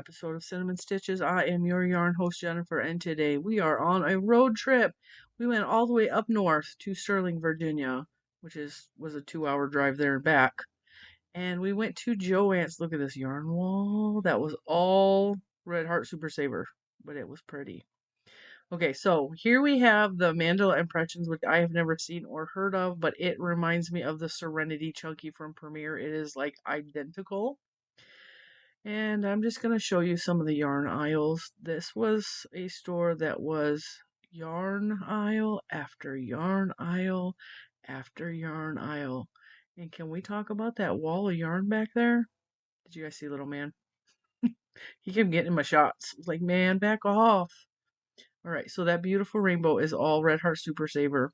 episode of Cinnamon Stitches. I am your yarn host, Jennifer, and today we are on a road trip. We went all the way up north to Sterling, Virginia, which was a 2-hour drive there and back. And we went to Joann's. Look at this yarn wall. That was all Red Heart Super Saver, but it was pretty. Okay, so here we have the Mandala Impressions, which I have never seen or heard of, but it reminds me of the Serenity Chunky from Premier. It is like identical. And I'm just going to show you some of the yarn aisles. This was a store that was yarn aisle after yarn aisle after yarn aisle. And can we talk about that wall of yarn back there? Did you guys see little man? He kept getting in my shots. I was like, man, back off. All right, so that beautiful rainbow is all Red Heart Super Saver,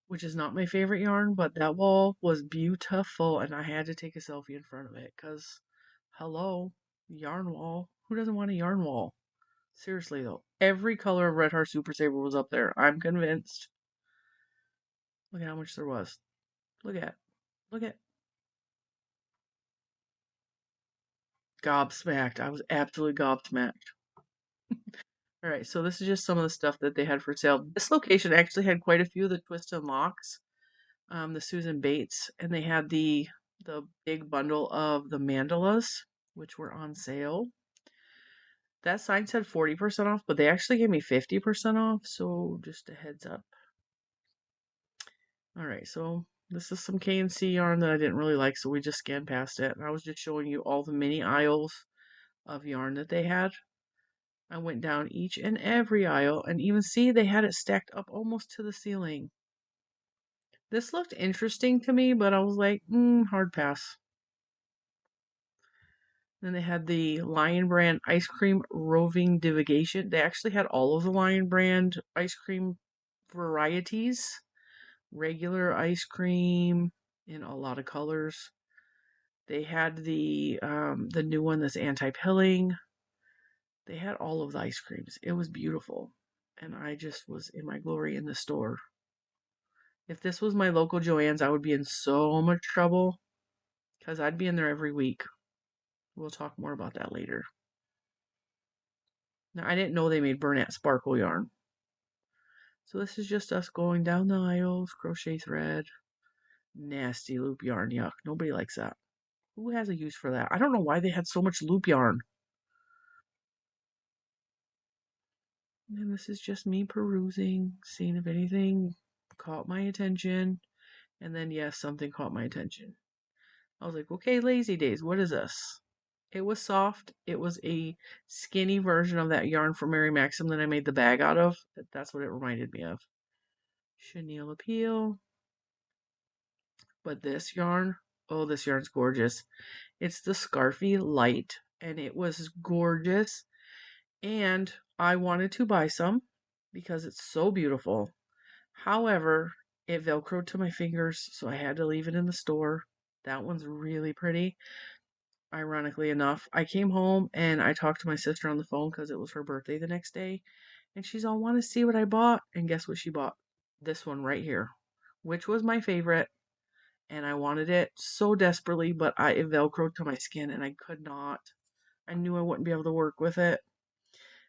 which is not my favorite yarn, but that wall was beautiful, and I had to take a selfie in front of it because, hello, yarn wall. Who doesn't want a yarn wall? Seriously, though. Every color of Red Heart Super Saver was up there. I'm convinced. Look at how much there was. Look at. Look at. Gobsmacked. I was absolutely gobsmacked. Alright, so this is just some of the stuff that they had for sale. This location actually had quite a few of the twists and locks, the Susan Bates, and they had the big bundle of the mandalas, which were on sale. That sign said 40% off, but they actually gave me 50% off, so just a heads up. Alright, so this is some K&C yarn that I didn't really like, so we just scanned past it. And I was just showing you all the mini aisles of yarn that they had. I went down each and every aisle, and even see they had it stacked up almost to the ceiling. This looked interesting to me, but I was like, hard pass. Then they had the Lion Brand Ice Cream Roving Divagation. They actually had all of the Lion Brand ice cream varieties. Regular ice cream in a lot of colors. They had the new one that's anti-pilling. They had all of the ice creams. It was beautiful. And I just was in my glory in the store. If this was my local Joann's, I would be in so much trouble. Because I'd be in there every week. We'll talk more about that later. Now, I didn't know they made Bernat Sparkle yarn. So this is just us going down the aisles. Crochet thread. Nasty loop yarn. Yuck. Nobody likes that. Who has a use for that? I don't know why they had so much loop yarn. And this is just me perusing, seeing if anything caught my attention. And then, yes, something caught my attention. I was like, okay, Lazy Days, what is this? It was soft. It was a skinny version of that yarn from Mary Maxim that I made the bag out of. That's what it reminded me of. Chenille Appeal. But this yarn, oh, this yarn's gorgeous. It's the Scarfy Light, and it was gorgeous. And I wanted to buy some because it's so beautiful. However, it velcroed to my fingers, so I had to leave it in the store. That one's really pretty. Ironically enough, I came home and I talked to my sister on the phone because it was her birthday the next day. And she's all, want to see what I bought? And guess what she bought? This one right here, which was my favorite. And I wanted it so desperately, but it velcroed to my skin and I could not. I knew I wouldn't be able to work with it.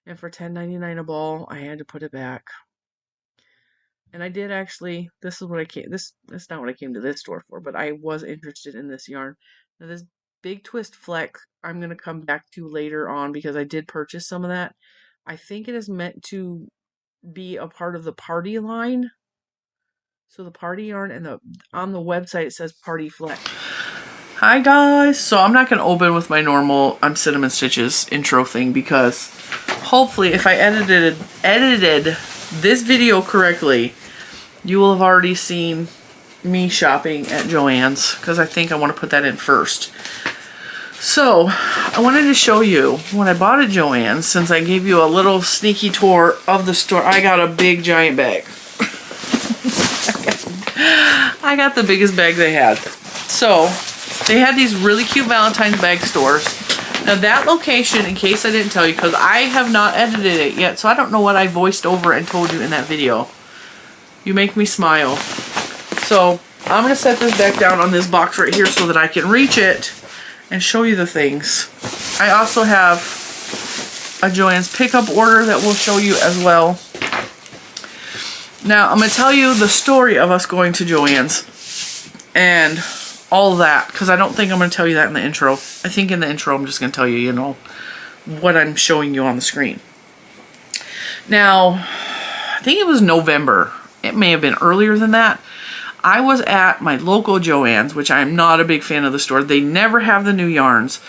And for $10.99 a ball, I had to put it back. And I did actually, this is what I came, that's not what I came to this store for, but I was interested in this yarn. Now this Big Twist Flex, I'm going to come back to later on because I did purchase some of that. I think it is meant to be a part of the party line. So the party yarn, and on the website it says Party Flex. Hi guys! So I'm not going to open with my normal Cinnamon Stitches intro thing because hopefully if I edited this video correctly, you will have already seen me shopping at Joann's because I think I want to put that in first. So I wanted to show you what I bought at Joann's. Since I gave you a little sneaky tour of the store, I got a big giant bag. I got the biggest bag they had. So they had these really cute Valentine's bag stores. Now that location, in case I didn't tell you, because I have not edited it yet, so I don't know what I voiced over and told you in that video. You make me smile. So I'm going to set this back down on this box right here so that I can reach it and show you the things. I also have a Joann's pickup order that we'll show you as well. Now, I'm going to tell you the story of us going to Joann's and all that, because I don't think I'm going to tell you that in the intro. I think in the intro I'm just going to tell you, you know, what I'm showing you on the screen. Now, I think it was November. It may have been earlier than that. I was at my local Joann's, which I'm not a big fan of the store. They never have the new yarns.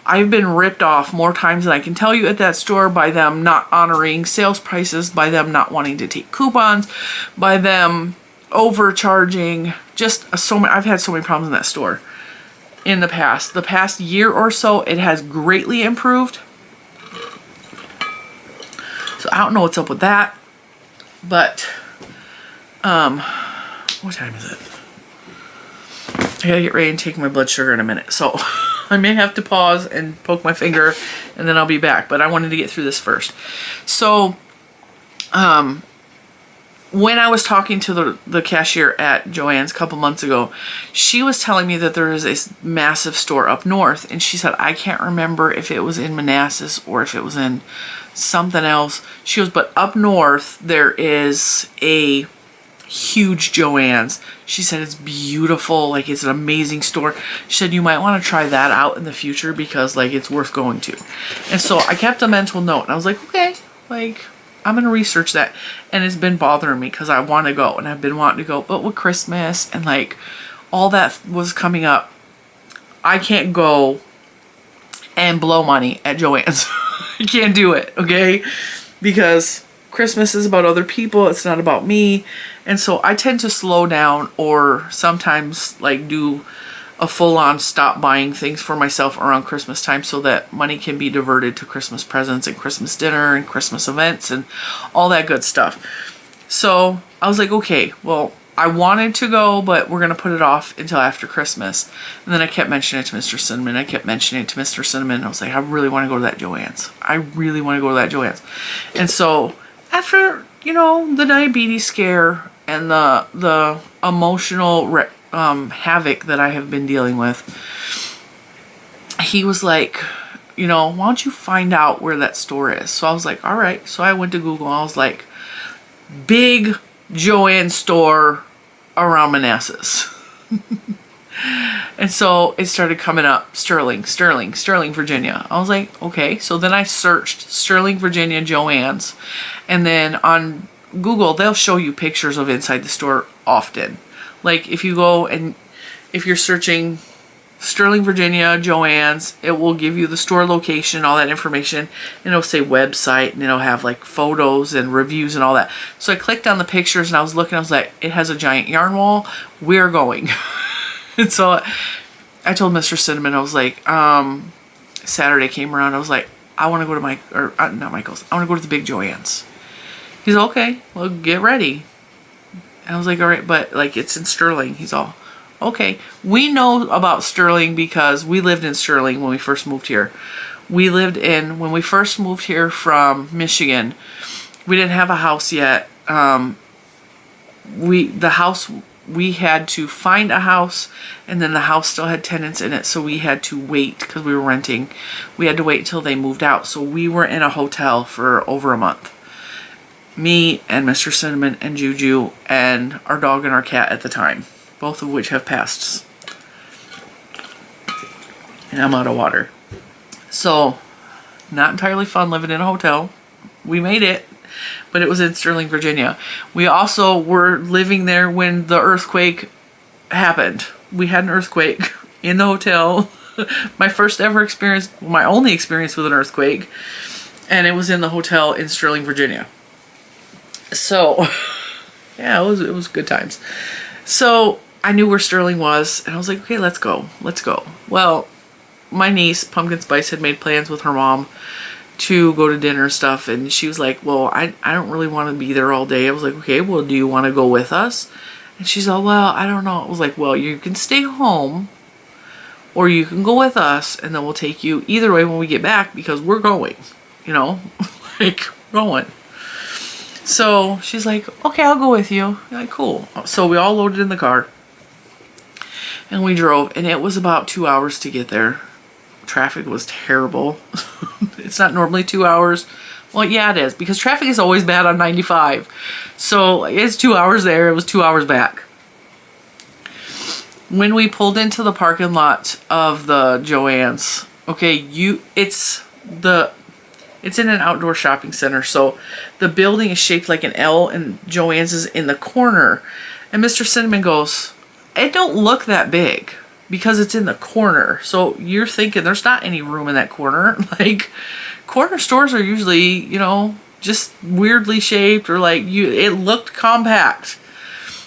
I've been ripped off more times than I can tell you at that store by them not honoring sales prices, by them not wanting to take coupons, by them overcharging. Just so many, I've had so many problems in that store in the past. The past year or so, it has greatly improved. So I don't know what's up with that, but what time is it? I gotta get ready and take my blood sugar in a minute, so I may have to pause and poke my finger and then I'll be back, but I wanted to get through this first. So when I was talking to the cashier at Joann's a couple months ago, she was telling me that there is a massive store up north, and she said, I can't remember if it was in Manassas or if it was in something else. She goes, but up north there is a huge Joann's. She said it's beautiful, like it's an amazing store. She said you might want to try that out in the future because like it's worth going to. And so I kept a mental note and I was like, okay, like I'm gonna research that. And it's been bothering me because I want to go and I've been wanting to go, but with Christmas and like all that was coming up, I can't go and blow money at Joann's. I can't do it, okay? Because Christmas is about other people, it's not about me. And so I tend to slow down or sometimes like do a full-on stop buying things for myself around Christmas time so that money can be diverted to Christmas presents and Christmas dinner and Christmas events and all that good stuff. So I was like, okay, well, I wanted to go, but we're going to put it off until after Christmas. And then I kept mentioning it to Mr. Cinnamon. I kept mentioning it to Mr. Cinnamon. And I was like, I really want to go to that Joann's. I really want to go to that Joann's. And so after, you know, the diabetes scare and the emotional havoc that I have been dealing with, he was like, you know, why don't you find out where that store is? So I was like, all right. So I went to Google and I was like, big Joann store around Manassas. And so it started coming up, Sterling, Virginia. I was like, okay. So then I searched Sterling, Virginia, Joann's. And then on Google, they'll show you pictures of inside the store often. Like if you go and if you're searching Sterling, Virginia, Joann's, it will give you the store location, all that information, and it'll say website, and it'll have like photos and reviews and all that. So I clicked on the pictures and I was looking, I was like, it has a giant yarn wall, we're going. And so I told Mr. Cinnamon, I was like, Saturday came around, I was like, I want to go to not Michael's, I want to go to the big Joann's. He's like, okay, well, get ready. And I was like, all right, but like it's in Sterling. He's all, okay. We know about Sterling because we lived in Sterling when we first moved here. When we first moved here from Michigan, we didn't have a house yet. We had to find a house, and then the house still had tenants in it, so we had to wait because we were renting. We had to wait until they moved out, so we were in a hotel for over a month. Me and Mr. Cinnamon and Juju and our dog and our cat at the time, both of which have passed. And I'm out of water. So, not entirely fun living in a hotel. We made it, but it was in Sterling, Virginia. We also were living there when the earthquake happened. We had an earthquake in the hotel. My first ever experience, my only experience with an earthquake, and it was in the hotel in Sterling, Virginia. So, yeah, it was good times. So, I knew where Sterling was, and I was like, okay, let's go. Well, my niece, Pumpkin Spice, had made plans with her mom to go to dinner and stuff, and she was like, well, I don't really want to be there all day. I was like, okay, well, do you want to go with us? And she's all, well, I don't know. I was like, well, you can stay home, or you can go with us, and then we'll take you either way when we get back, because we're going, you know, like, we're going. So she's like, okay, I'll go with you. I'm like, cool. So we all loaded in the car and we drove, and it was about 2 hours to get there. traffic was terrible. It's not normally 2 hours. Well, yeah, it is, because traffic is always bad on 95. So it's 2 hours there. It was 2 hours back. When we pulled into the parking lot of the Joann's, okay, it's in an outdoor shopping center, so the building is shaped like an L, and Joann's is in the corner. And Mr. Cinnamon goes, it don't look that big because it's in the corner. So you're thinking there's not any room in that corner. Like, corner stores are usually, you know, just weirdly shaped, or like it looked compact.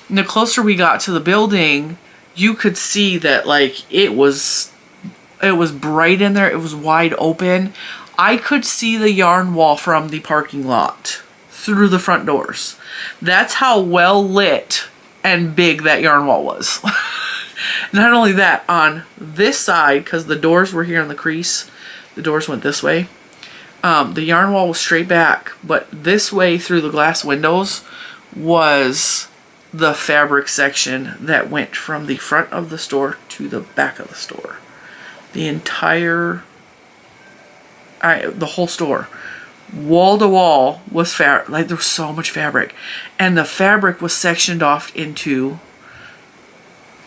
And the closer we got to the building, you could see that like it was bright in there. It was wide open. I could see the yarn wall from the parking lot through the front doors. That's how well lit and big that yarn wall was. Not only that, on this side, because the doors were here in the crease, the doors went this way. The yarn wall was straight back, but this way through the glass windows was the fabric section that went from the front of the store to the back of the store. The entire, the whole store, wall to wall was fabric. Like, there was so much fabric, and the fabric was sectioned off into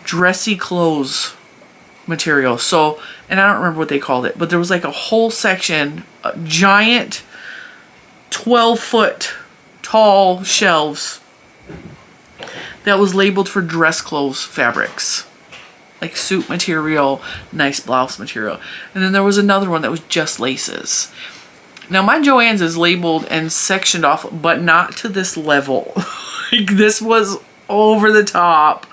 dressy clothes material. So, and I don't remember what they called it, but there was like a whole section, a giant 12-foot tall shelves that was labeled for dress clothes fabrics, like suit material, nice blouse material. And then there was another one that was just laces. Now my Joann's is labeled and sectioned off, but not to this level. Like, this was over the top.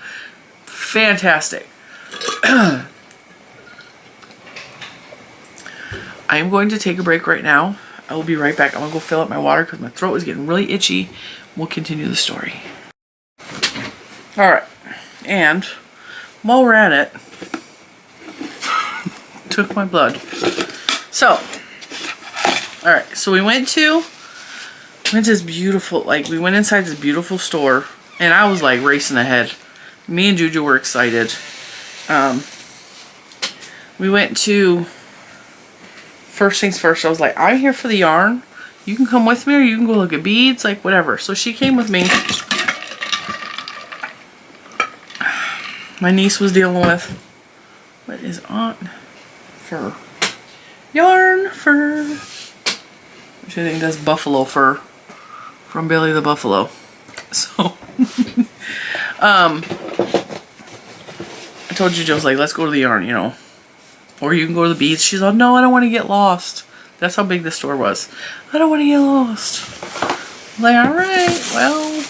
Fantastic. I am going to take a break right now. I will be right back. I'm going to go fill up my water because my throat is getting really itchy. We'll continue the story. Alright, and while we're at it, took my blood. So, alright, so we went to this beautiful, like, we went inside this beautiful store, and I was like racing ahead. Me and Juju were excited. We went to, first things first, I was like, I'm here for the yarn. You can come with me, or you can go look at beads, like whatever. So she came with me. My niece was dealing with, what is on? Fur. Yarn fur. Which I think that's buffalo fur from Billy the Buffalo. So, I told Juju, I was like, let's go to the yarn, you know. Or you can go to the beads. She's like, no, I don't want to get lost. That's how big the store was. I don't want to get lost. I'm like, alright, well.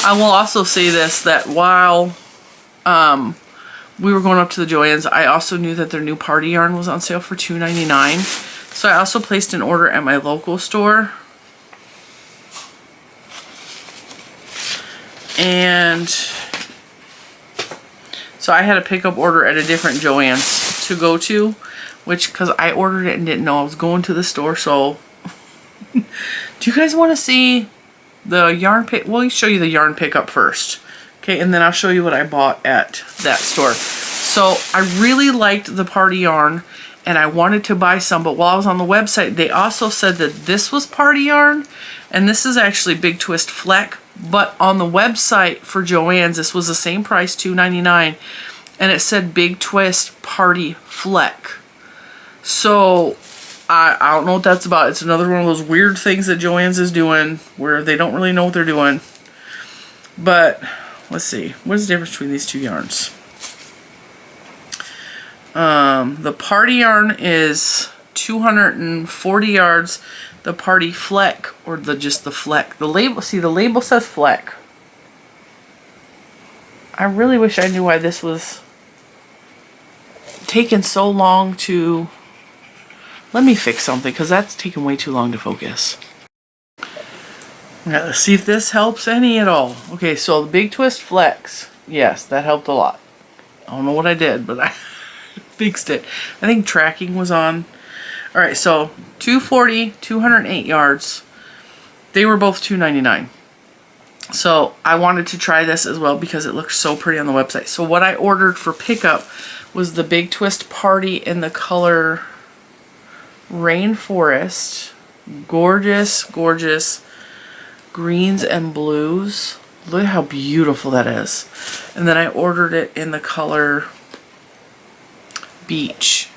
I will also say this, that while we were going up to the Joann's, I also knew that their new party yarn was on sale for $2.99. So I also placed an order at my local store. And so I had a pickup order at a different Joann's to go to, which, because I ordered it and didn't know I was going to the store. So do you guys want to see the yarn pick? We'll show you the yarn pickup first. Okay, and then I'll show you what I bought at that store. So I really liked the party yarn and I wanted to buy some, but while I was on the website, they also said that this was party yarn and this is actually Big Twist Fleck. But on the website for Joann's, this was the same price, $2.99, and it said Big Twist Party Fleck. So I don't know what that's about. It's another one of those weird things that Joann's is doing where they don't really know what they're doing. But let's see. What is the difference between these two yarns? The party yarn is 240 yards. The party fleck, or just the fleck. The label, see, the label says fleck. I really wish I knew why this was taking so long to... Let me fix something, because that's taking way too long to focus. Let's see if this helps any at all. Okay, so the Big Twist Flex. Yes, that helped a lot. I don't know what I did, but I fixed it. I think tracking was on. Alright, so 240, 208 yards. They were both $2.99. So I wanted to try this as well because it looks so pretty on the website. So what I ordered for pickup was the Big Twist Party in the color Rainforest. Gorgeous, gorgeous greens and blues. Look at how beautiful that is. And then I ordered it in the color Beach.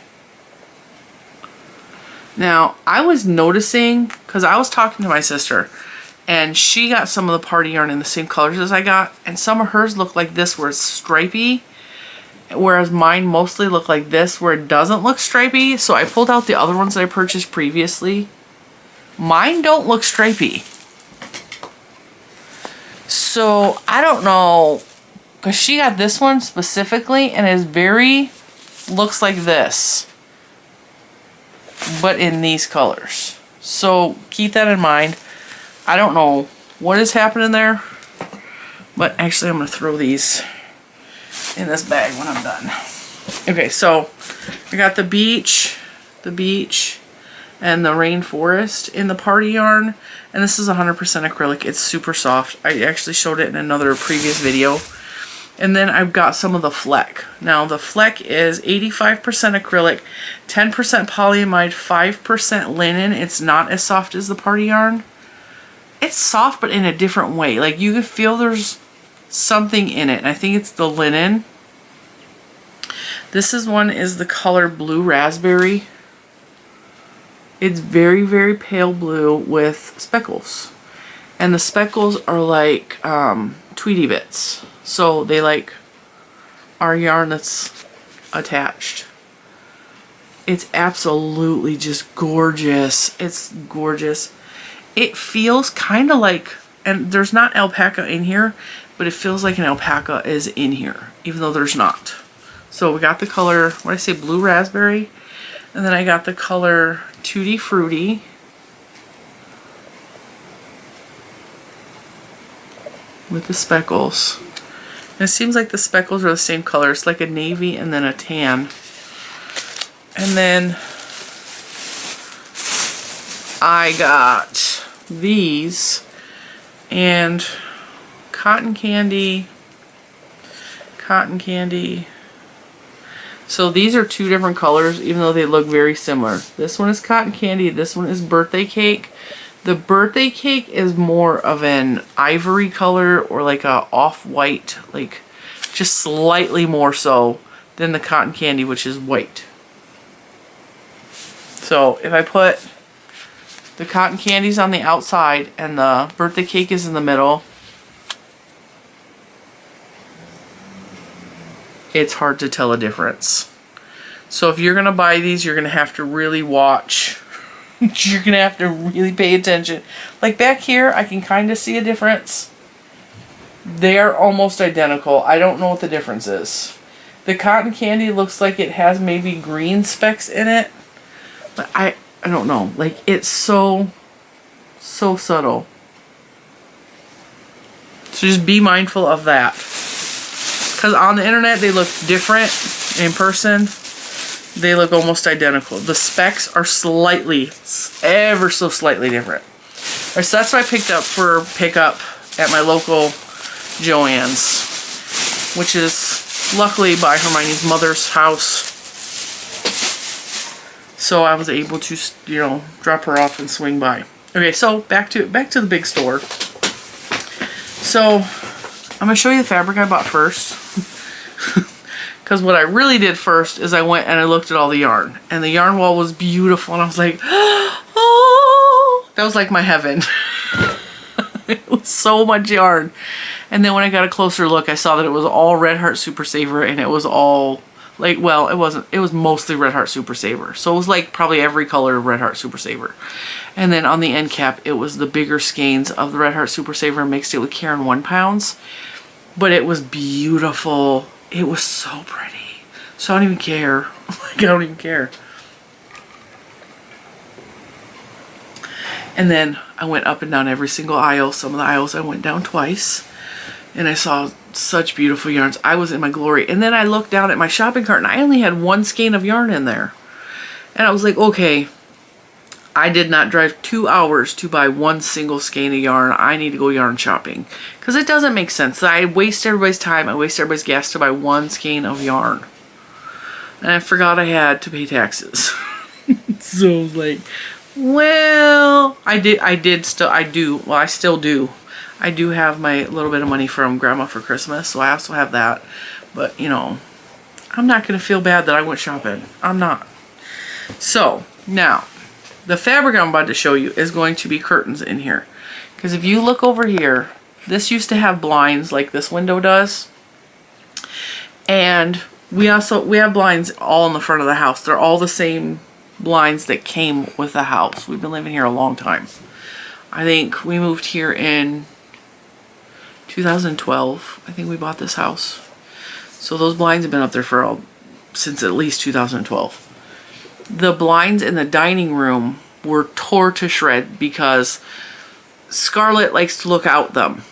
Now, I was noticing, because I was talking to my sister, and she got some of the party yarn in the same colors as I got, and some of hers look like this where it's stripy, whereas mine mostly look like this where it doesn't look stripy. So I pulled out the other ones that I purchased previously. Mine don't look stripy. So I don't know, because she got this one specifically and is very, looks like this, but in these colors. So keep that in mind. I don't know what is happening there, but actually I'm going to throw these in this bag when I'm done. Okay, so I got the beach, and the rainforest in the party yarn, and this is 100% acrylic. It's super soft. I actually showed it in another previous video. And then I've got some of the Fleck. Now the Fleck is 85% acrylic, 10% polyamide, 5% linen. It's not as soft as the party yarn. It's soft, but in a different way. Like, you can feel there's something in it. And I think it's the linen. This one is the color Blue Raspberry. It's very, very pale blue with speckles. And the speckles are like Tweety bits. So they like our yarn that's attached. It's absolutely just gorgeous. It's gorgeous. It feels kind of like, and there's not alpaca in here, but it feels like an alpaca is in here, even though there's not. So we got the color, what did I say, Blue Raspberry? And then I got the color Tutti Frutti. With the speckles. And it seems like the speckles are the same color. It's like a navy and then a tan. And then I got these and cotton candy. So these are two different colors, even though they look very similar. This one is cotton candy. This one is birthday cake. The birthday cake is more of an ivory color or like a off-white, like just slightly more so than the cotton candy, which is white. So if I put the cotton candies on the outside and the birthday cake is in the middle, it's hard to tell a difference. So if you're going to buy these, you're going to have to really watch. You're going to have to really pay attention. Like back here, I can kind of see a difference. They're almost identical. I don't know what the difference is. The cotton candy looks like it has maybe green specks in it. But I don't know. Like, it's so subtle. So just be mindful of that. Because on the internet, they look different. In person, they look almost identical. The specs are slightly, ever so slightly different. All right, so that's what I picked up for pickup at my local Joann's, which is luckily by Hermione's mother's house. So I was able to, you know, drop her off and swing by. Okay, so back to the big store. So I'm gonna show you the fabric I bought first. Because what I really did first is I went and I looked at all the yarn. And the yarn wall was beautiful. And I was like, oh, that was like my heaven. It was so much yarn. And then when I got a closer look, I saw that it was all Red Heart Super Saver. And it was all, like, well, it wasn't. It was mostly Red Heart Super Saver. So it was like probably every color of Red Heart Super Saver. And then on the end cap, it was the bigger skeins of the Red Heart Super Saver and mixed it with Caron 1 pounds. But it was beautiful. It was so pretty. So I don't even care. Like, I don't even care. And then I went up and down every single aisle. Some of the aisles I went down twice. And I saw such beautiful yarns. I was in my glory. And then I looked down at my shopping cart and I only had one skein of yarn in there. And I was like, okay, I did not drive 2 hours to buy one single skein of yarn. I need to go yarn shopping because it doesn't make sense. I waste everybody's time. I waste everybody's gas to buy one skein of yarn. And I forgot I had to pay taxes. So I was like, well, I still do. I do have my little bit of money from Grandma for Christmas, so I also have that. But, you know, I'm not going to feel bad that I went shopping. I'm not. So, now, the fabric I'm about to show you is going to be curtains in here. Because if you look over here, this used to have blinds like this window does. And we have blinds all in the front of the house. They're all the same blinds that came with the house. We've been living here a long time. I think we moved here in 2012. I think we bought this house. So those blinds have been up there since at least 2012. The blinds in the dining room were tore to shred because Scarlett likes to look out them.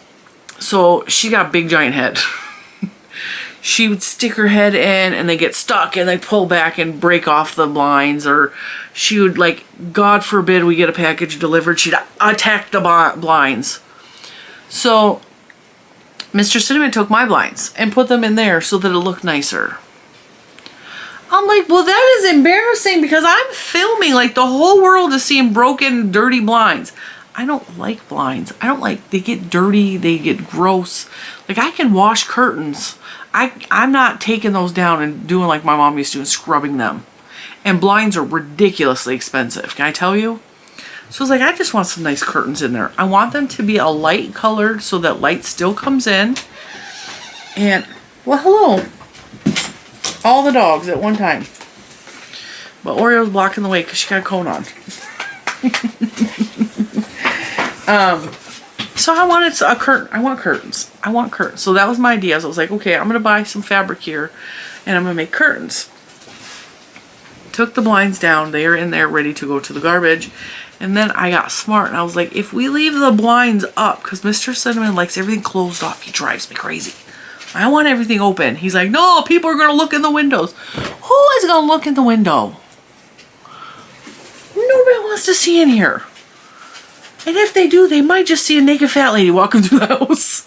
So she got a big giant head. She would stick her head in and they get stuck and they pull back and break off the blinds, or she would, like, God forbid we get a package delivered, she'd attack the blinds. So Mr. Cinnamon took my blinds and put them in there so that it looked nicer. I'm like, well, that is embarrassing because I'm filming, like, the whole world is seeing broken, dirty blinds. I don't like blinds. They get dirty, they get gross. Like, I can wash curtains. I'm not taking those down and doing like my mom used to and scrubbing them. And blinds are ridiculously expensive, can I tell you? So I was like, I just want some nice curtains in there. I want them to be a light colored so that light still comes in. And, well, hello. All the dogs at one time. But Oreo's blocking the way because she got a cone on. So I wanted a curtain. I want curtains. So that was my idea. So I was like, okay, I'm going to buy some fabric here and I'm going to make curtains. Took the blinds down. They are in there ready to go to the garbage. And then I got smart and I was like, if we leave the blinds up, because Mr. Cinnamon likes everything closed off. He drives me crazy. I want everything open. He's like, no, people are going to look in the windows. Who is going to look in the window? Nobody wants to see in here. And if they do, they might just see a naked fat lady walking through the house.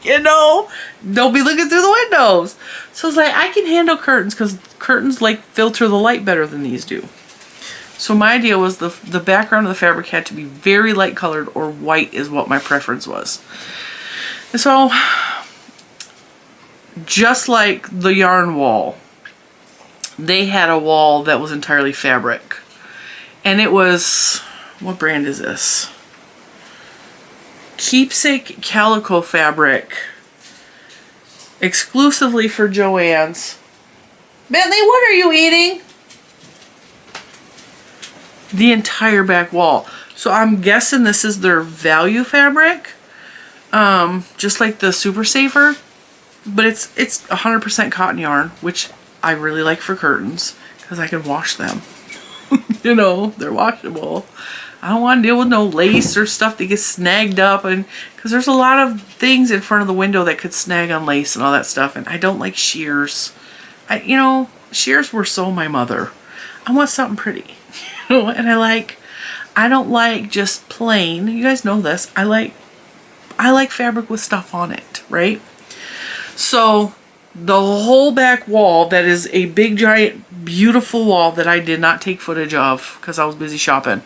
You know, they'll be looking through the windows. So it's like, I can handle curtains because curtains like filter the light better than these do. So my idea was the background of the fabric had to be very light colored, or white is what my preference was. And so, just like the yarn wall, they had a wall that was entirely fabric. And it was, what brand is this? Keepsake Calico fabric, exclusively for Joann's. Bentley, what are you eating? The entire back wall. So I'm guessing this is their value fabric, just like the Super Saver, but it's 100% cotton yarn, which I really like for curtains because I can wash them. You know, they're washable. I don't want to deal with no lace or stuff that gets snagged up, and because there's a lot of things in front of the window that could snag on lace and all that stuff, and I don't like shears. You know, shears were so my mother. I want something pretty, you know, and I don't like just plain. You guys know this. I like fabric with stuff on it, right? So the whole back wall, that is a big giant beautiful wall that I did not take footage of because I was busy shopping,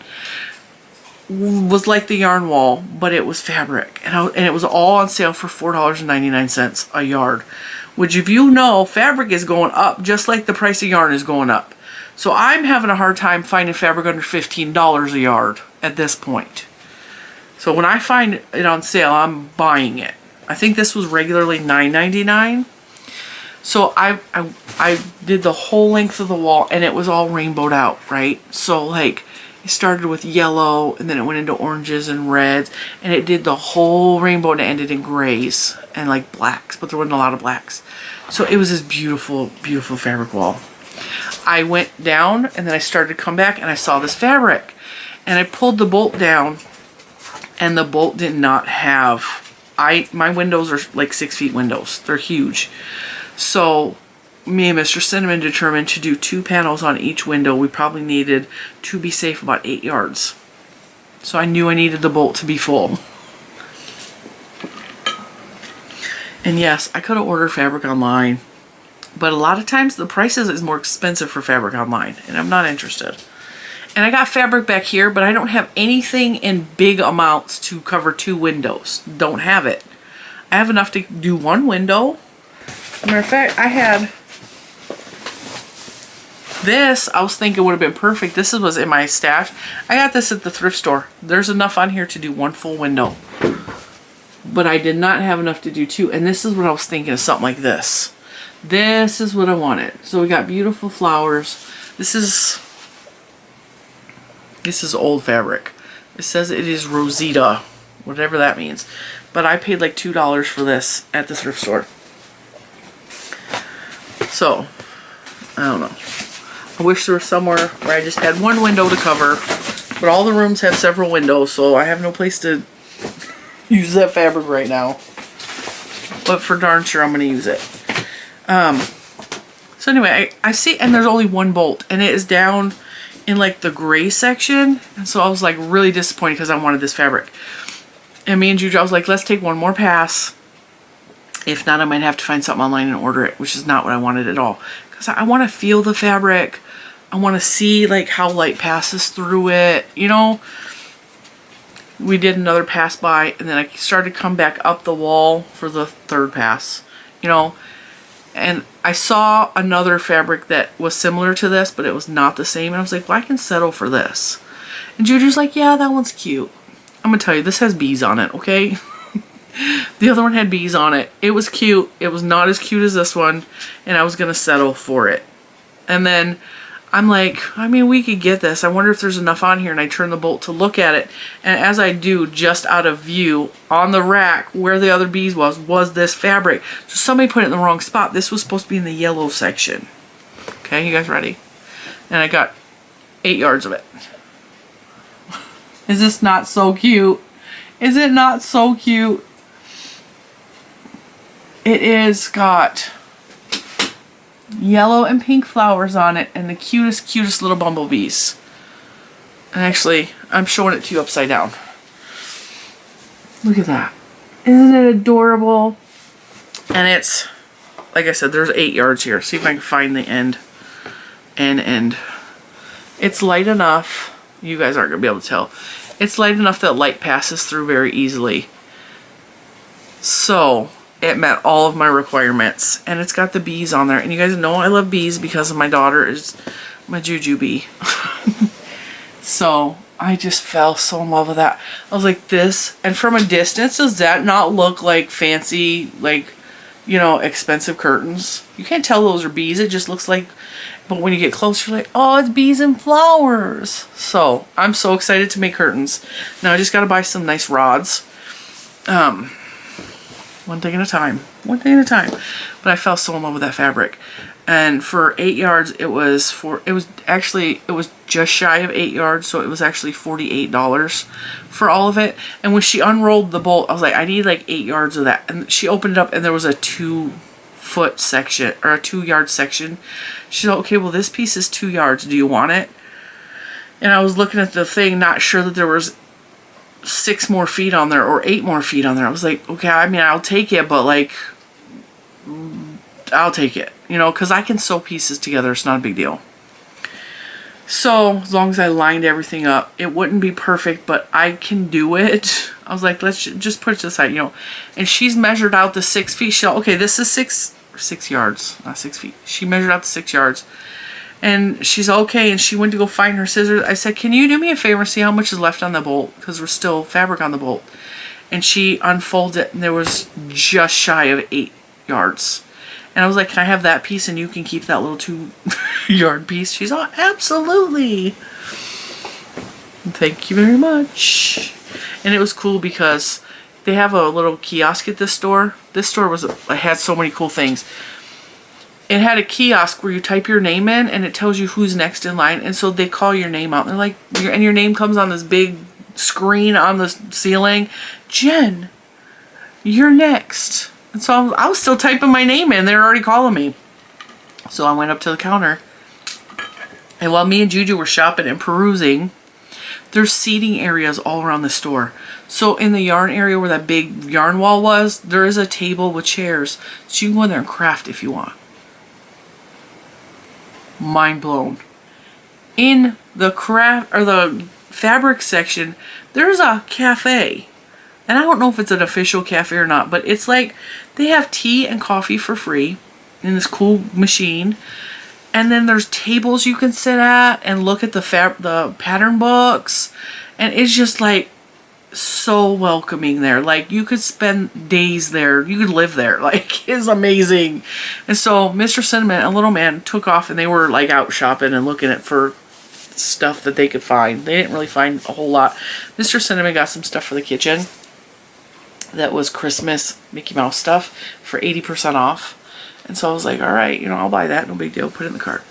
was like the yarn wall, but it was fabric, and it was all on sale for $4.99 a yard, which, if you know, fabric is going up just like the price of yarn is going up. So I'm having a hard time finding fabric under $15 a yard at this point. So when I find it on sale, I'm buying it. I think this was regularly $9.99. So I did the whole length of the wall, and it was all rainbowed out, right? So like, it started with yellow, and then it went into oranges and reds, and it did the whole rainbow, and it ended in grays and like blacks, but there wasn't a lot of blacks. So it was this beautiful, beautiful fabric wall. I went down, and then I started to come back, and I saw this fabric, and I pulled the bolt down, and the bolt did not have, my windows are like 6 feet windows. They're huge. So me and Mr. Cinnamon determined to do 2 panels on each window. We probably needed, to be safe, about 8 yards. So I knew I needed the bolt to be full. And yes, I could have ordered fabric online, but a lot of times the prices is more expensive for fabric online, and I'm not interested. And I got fabric back here, but I don't have anything in big amounts to cover 2 windows. Don't have it. I have enough to do 1 window. As a matter of fact, I had this. I was thinking would have been perfect. This was in my stash. I got this at the thrift store. There's enough on here to do 1 full window. But I did not have enough to do 2. And this is what I was thinking of, something like this. This is what I wanted. So we got beautiful flowers. This is old fabric. It says it is Rosita, whatever that means. But I paid like $2 for this at the thrift store. So, I don't know. I wish there was somewhere where I just had 1 window to cover. But all the rooms have several windows, so I have no place to use that fabric right now. But for darn sure I'm going to use it. So anyway, I see, and there's only 1 bolt. And it is down in like the gray section, and so I was like really disappointed because I wanted this fabric. And me and Juju, I was like, let's take 1 more pass. If not, I might have to find something online and order it, which is not what I wanted at all. Because I want to feel the fabric. I want to see like how light passes through it. You know, we did another pass by, and then I started to come back up the wall for the 3rd pass. You know, and I saw another fabric that was similar to this, but it was not the same. And I was like, well, I can settle for this. And Juju's like, yeah, that one's cute. I'm going to tell you, this has bees on it, okay? The other one had bees on it. It was cute. It was not as cute as this one. And I was going to settle for it. And then I'm like, I mean, we could get this. I wonder if there's enough on here. And I turn the bolt to look at it. And as I do, just out of view, on the rack where the other bees was this fabric. So somebody put it in the wrong spot. This was supposed to be in the yellow section. Okay, you guys ready? And I got 8 yards of it. Is this not so cute? Is it not so cute? It is got yellow and pink flowers on it and the cutest little bumblebees. And actually, I'm showing it to you upside down. Look at that. Isn't it adorable? And it's, like I said, there's 8 yards here. See if I can find the end. It's light enough. You guys aren't going to be able to tell. It's light enough that light passes through very easily. So, it met all of my requirements. And it's got the bees on there. And you guys know I love bees because my daughter is my Juju bee. So, I just fell so in love with that. I was like, this. And from a distance, does that not look like fancy, like, you know, expensive curtains? You can't tell those are bees. It just looks like... But when you get closer, you're like, oh, it's bees and flowers. So, I'm so excited to make curtains. Now, I just got to buy some nice rods. One thing at a time. One thing at a time. But I fell so in love with that fabric. And for 8 yards, it was just shy of 8 yards. So, it was actually $48 for all of it. And when she unrolled the bolt, I was like, I need like 8 yards of that. And she opened it up and there was a 2-foot section, or a 2-yard section. She's like, okay, well, this piece is 2 yards. Do you want it? And I was looking at the thing, not sure that there was 6 more feet on there or 8 more feet on there. I was like, okay, I mean, I'll take it, but like, I'll take it, you know, because I can sew pieces together. It's not a big deal. So, as long as I lined everything up, it wouldn't be perfect, but I can do it. I was like, let's just put it to the side, you know. And she's measured out the 6 feet. She's okay, this is 6 yards, not 6 feet. She measured out the 6 yards. And she's okay, and she went to go find her scissors. I said, can you do me a favor and see how much is left on the bolt? Because there's still fabric on the bolt. And she unfolded it, and there was just shy of 8 yards. And I was like, can I have that piece, and you can keep that little 2-yard piece? She's all, absolutely. Thank you very much. And it was cool because they have a little kiosk at this store. This store had so many cool things. It had a kiosk where you type your name in and it tells you who's next in line. And so they call your name out. And they're like, and your name comes on this big screen on the ceiling. Jen, you're next. And so I was still typing my name in. They're already calling me. So I went up to the counter, and while me and Juju were shopping and perusing, there's seating areas all around the store. So in the yarn area where that big yarn wall was, there is a table with chairs. So you can go in there and craft if you want. Mind blown. In the craft or the fabric section, there's a cafe. And I don't know if it's an official cafe or not, but it's like they have tea and coffee for free in this cool machine. And then there's tables you can sit at and look at the pattern books. And it's just like so welcoming there. Like you could spend days there. You could live there. Like it's amazing. And so Mr. Cinnamon and Little Man took off and they were like out shopping and looking at for stuff that they could find. They didn't really find a whole lot. Mr. Cinnamon got some stuff for the kitchen that was Christmas Mickey Mouse stuff for 80% off. And so I was like, all right, you know, I'll buy that. No big deal. Put it in the cart.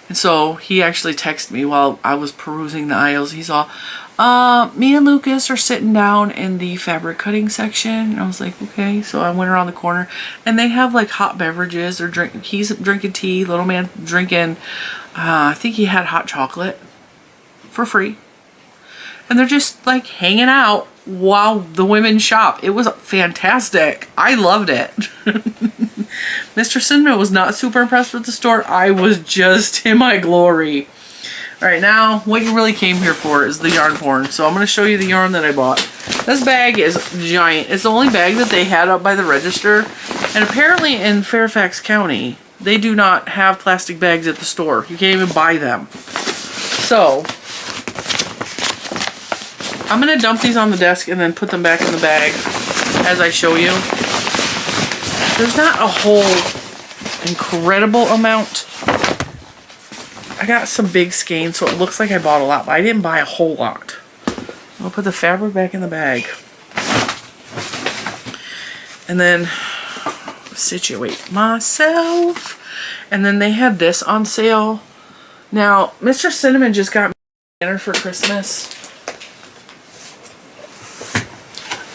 And so he actually texted me while I was perusing the aisles. He's all, me and Lucas are sitting down in the fabric cutting section. And I was like, okay. So I went around the corner and they have like hot beverages or he's drinking tea. Little Man drinking, I think he had hot chocolate for free. And they're just like hanging out while the women shop. It was fantastic. I loved it. Mr. Cinnamon was not super impressed with the store. I was just in my glory. Alright, now what you really came here for is the yarn porn. So I'm going to show you the yarn that I bought. This bag is giant. It's the only bag that they had up by the register. And apparently in Fairfax County, they do not have plastic bags at the store. You can't even buy them. So I'm going to dump these on the desk and then put them back in the bag as I show you. There's not a whole incredible amount. I got some big skeins, so it looks like I bought a lot, but I didn't buy a whole lot. I'll put the fabric back in the bag. And then situate myself. And then they had this on sale. Now, Mr. Cinnamon just got me dinner for Christmas.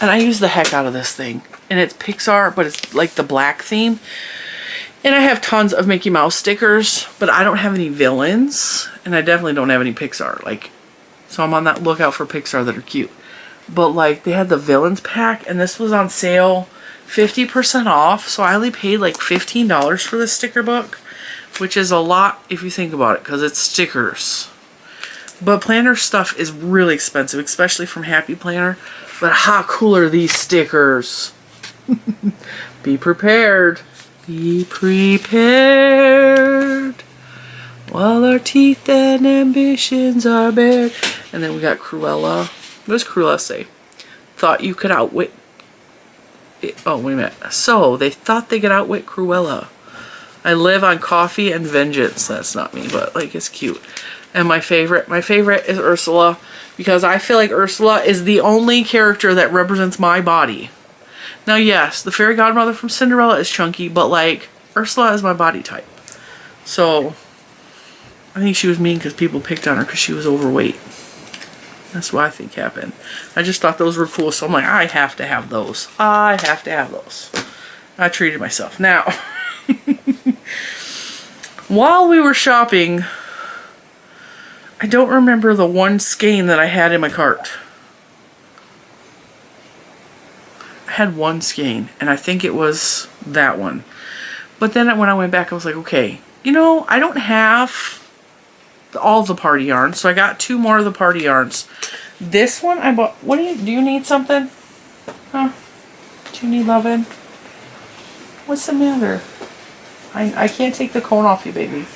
And I use the heck out of this thing. And it's Pixar, but it's like the black theme. And I have tons of Mickey Mouse stickers, but I don't have any villains. And I definitely don't have any Pixar. Like, so I'm on that lookout for Pixar that are cute. But like, they had the villains pack, and this was on sale 50% off. So I only paid like $15 for this sticker book, which is a lot if you think about it, because it's stickers. But planner stuff is really expensive, especially from Happy Planner. But how cool are these stickers? Be prepared. Be prepared. While our teeth and ambitions are bared. And then we got Cruella. What does Cruella say? Thought you could outwit... Oh, wait a minute. So, they thought they could outwit Cruella. I live on coffee and vengeance. That's not me, but like it's cute. And my favorite is Ursula. Because I feel like Ursula is the only character that represents my body. Now, yes, the fairy godmother from Cinderella is chunky, but like, Ursula is my body type. So, I think she was mean because people picked on her because she was overweight. That's what I think happened. I just thought those were cool, so I'm like, I have to have those. I have to have those. I treated myself. Now, while we were shopping, I don't remember the one skein that I had in my cart. I had one skein, and I think it was that one. But then when I went back, I was like, okay, you know, I don't have all the party yarns, so I got 2 more of the party yarns. This one I bought. What do you need something? Huh? Do you need loving? What's the matter? I can't take the cone off you, baby.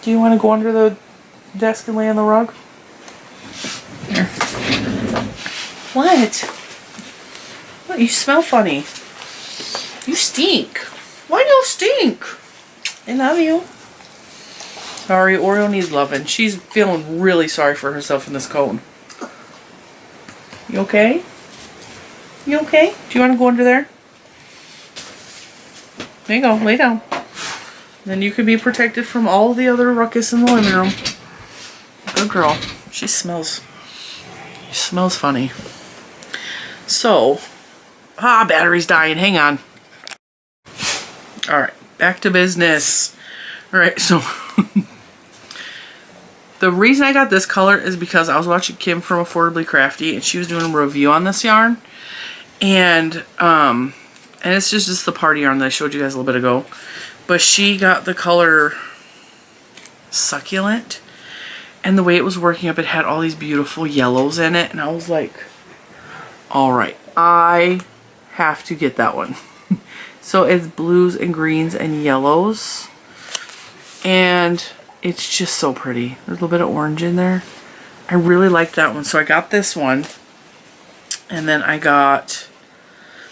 Do you want to go under the desk and lay on the rug? Here. What? What? You smell funny. You stink. Why do you stink? I love you. Sorry, Oreo needs loving. She's feeling really sorry for herself in this cone. You okay? You okay? Do you want to go under there? There you go. Lay down. Then you could be protected from all the other ruckus in the living room. Good girl. She smells funny. So, battery's dying. Hang on. All right, back to business. All right, so the reason I got this color is because I was watching Kim from Affordably Crafty, and she was doing a review on this yarn, and it's just the party yarn that I showed you guys a little bit ago, but she got the color Succulent, and the way it was working up, it had all these beautiful yellows in it, and I was like, all right, I have to get that one. So it's blues and greens and yellows, and it's just so pretty. There's a little bit of orange in there. I really like that one, so I got this one, and then I got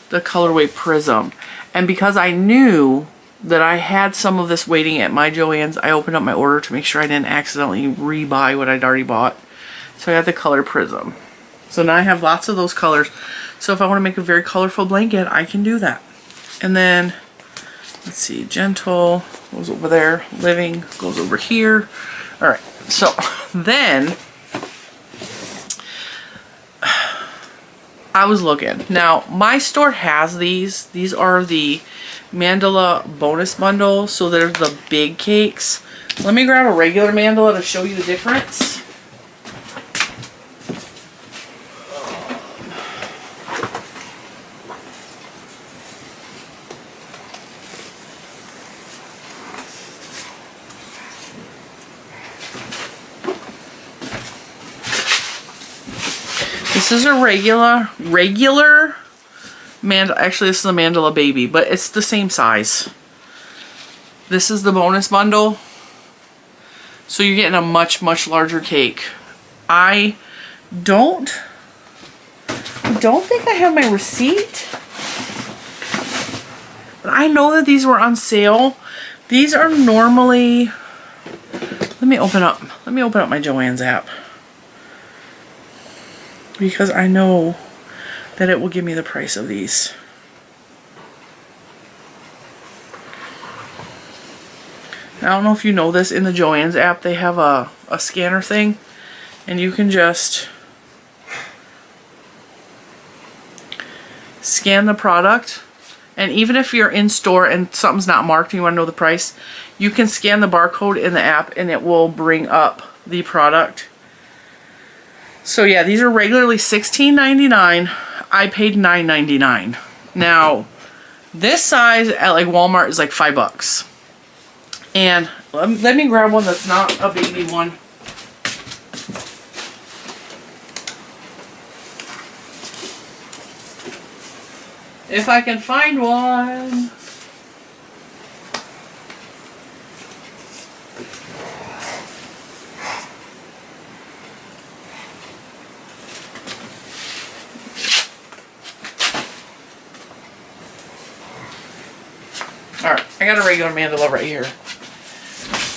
the colorway Prism, and because I knew that I had some of this waiting at my Joann's, I opened up my order to make sure I didn't accidentally rebuy what I'd already bought. So I got the color Prism. So now I have lots of those colors. So if I want to make a very colorful blanket, I can do that. And then, let's see, Gentle goes over there, Living goes over here. All right, so then I was looking. Now, my store has these. These are the mandala bonus bundle, so they're the big cakes. Let me grab a regular mandala to show you the difference. This is a regular mandala. Actually, this is a mandala baby, but it's the same size. This is the bonus bundle. So you're getting a much, much larger cake. I don't think I have my receipt, but I know that these were on sale. These are normally, let me open up my Joann's app, because I know that it will give me the price of these. Now, I don't know if you know this, in the Joann's app they have a scanner thing, and you can just scan the product, and even if you're in store and something's not marked and you want to know the price, you can scan the barcode in the app and it will bring up the product. So yeah, these are regularly $16.99. I paid $9.99. Now, this size at like Walmart is like $5. And let me grab one that's not a baby one. If I can find one. Alright, I got a regular mandala right here.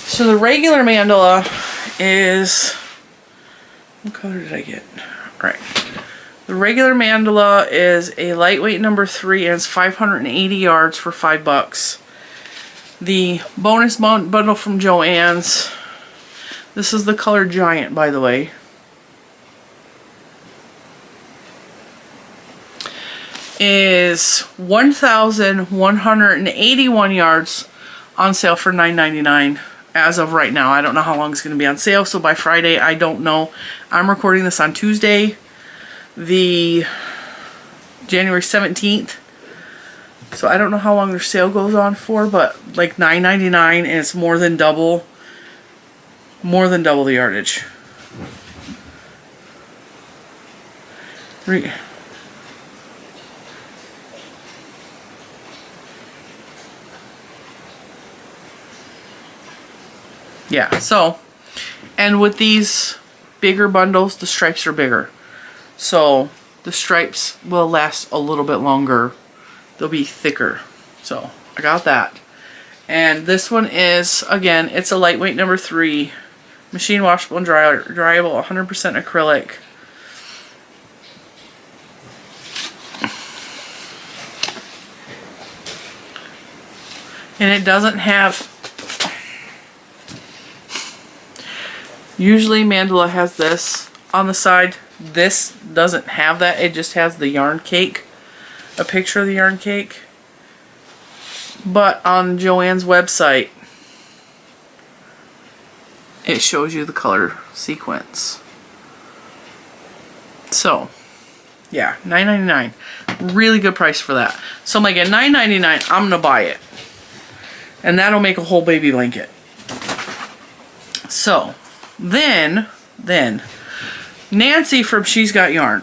So the regular mandala is, what color did I get? Alright. The regular mandala is a lightweight number 3 and it's 580 yards for $5. The bonus bundle from Joann's, this is the color Giant, by the way. Is 1,181 yards on sale for $9.99 as of right now. I don't know how long it's going to be on sale, so by Friday, I don't know. I'm recording this on Tuesday, the January 17th. So I don't know how long their sale goes on for, but like $9.99, and it's more than double the yardage. Yeah, so, and with these bigger bundles, the stripes are bigger. So the stripes will last a little bit longer. They'll be thicker. So I got that. And this one is, again, it's a lightweight number 3. Machine washable and dryable, 100% acrylic. And it doesn't have, usually mandala has this on the side. This doesn't have that. It just has the yarn cake, a picture of the yarn cake. But on Joann's website, it shows you the color sequence. So, yeah, $9.99. Really good price for that. So I'm like, at $9.99, I'm gonna buy it. And that'll make a whole baby blanket. So, then, Nancy from She's Got Yarn,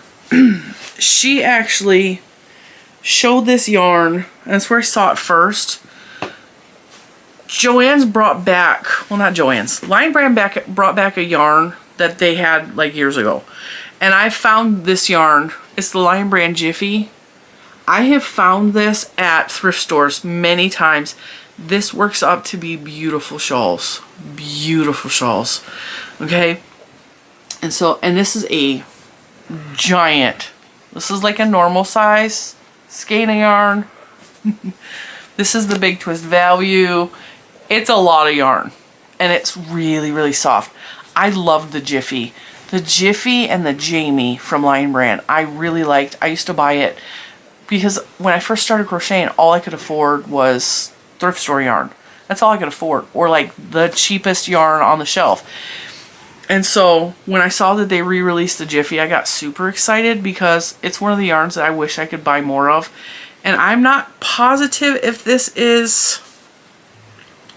she actually showed this yarn, and that's where I saw it first. Joann's brought back, well, not Joann's, Lion Brand brought back a yarn that they had like years ago. And I found this yarn. It's the Lion Brand Jiffy. I have found this at thrift stores many times. This works up to be beautiful shawls. Beautiful shawls. Okay? And so, and this is a giant. This is like a normal size skein of yarn. This is the Big Twist Value. It's a lot of yarn. And it's really, really soft. I love the Jiffy. The Jiffy and the Jamie from Lion Brand, I really liked. I used to buy it because when I first started crocheting, all I could afford was thrift store yarn. That's all I could afford. Or like the cheapest yarn on the shelf. And so when I saw that they re-released the Jiffy, I got super excited because it's one of the yarns that I wish I could buy more of. And I'm not positive if this is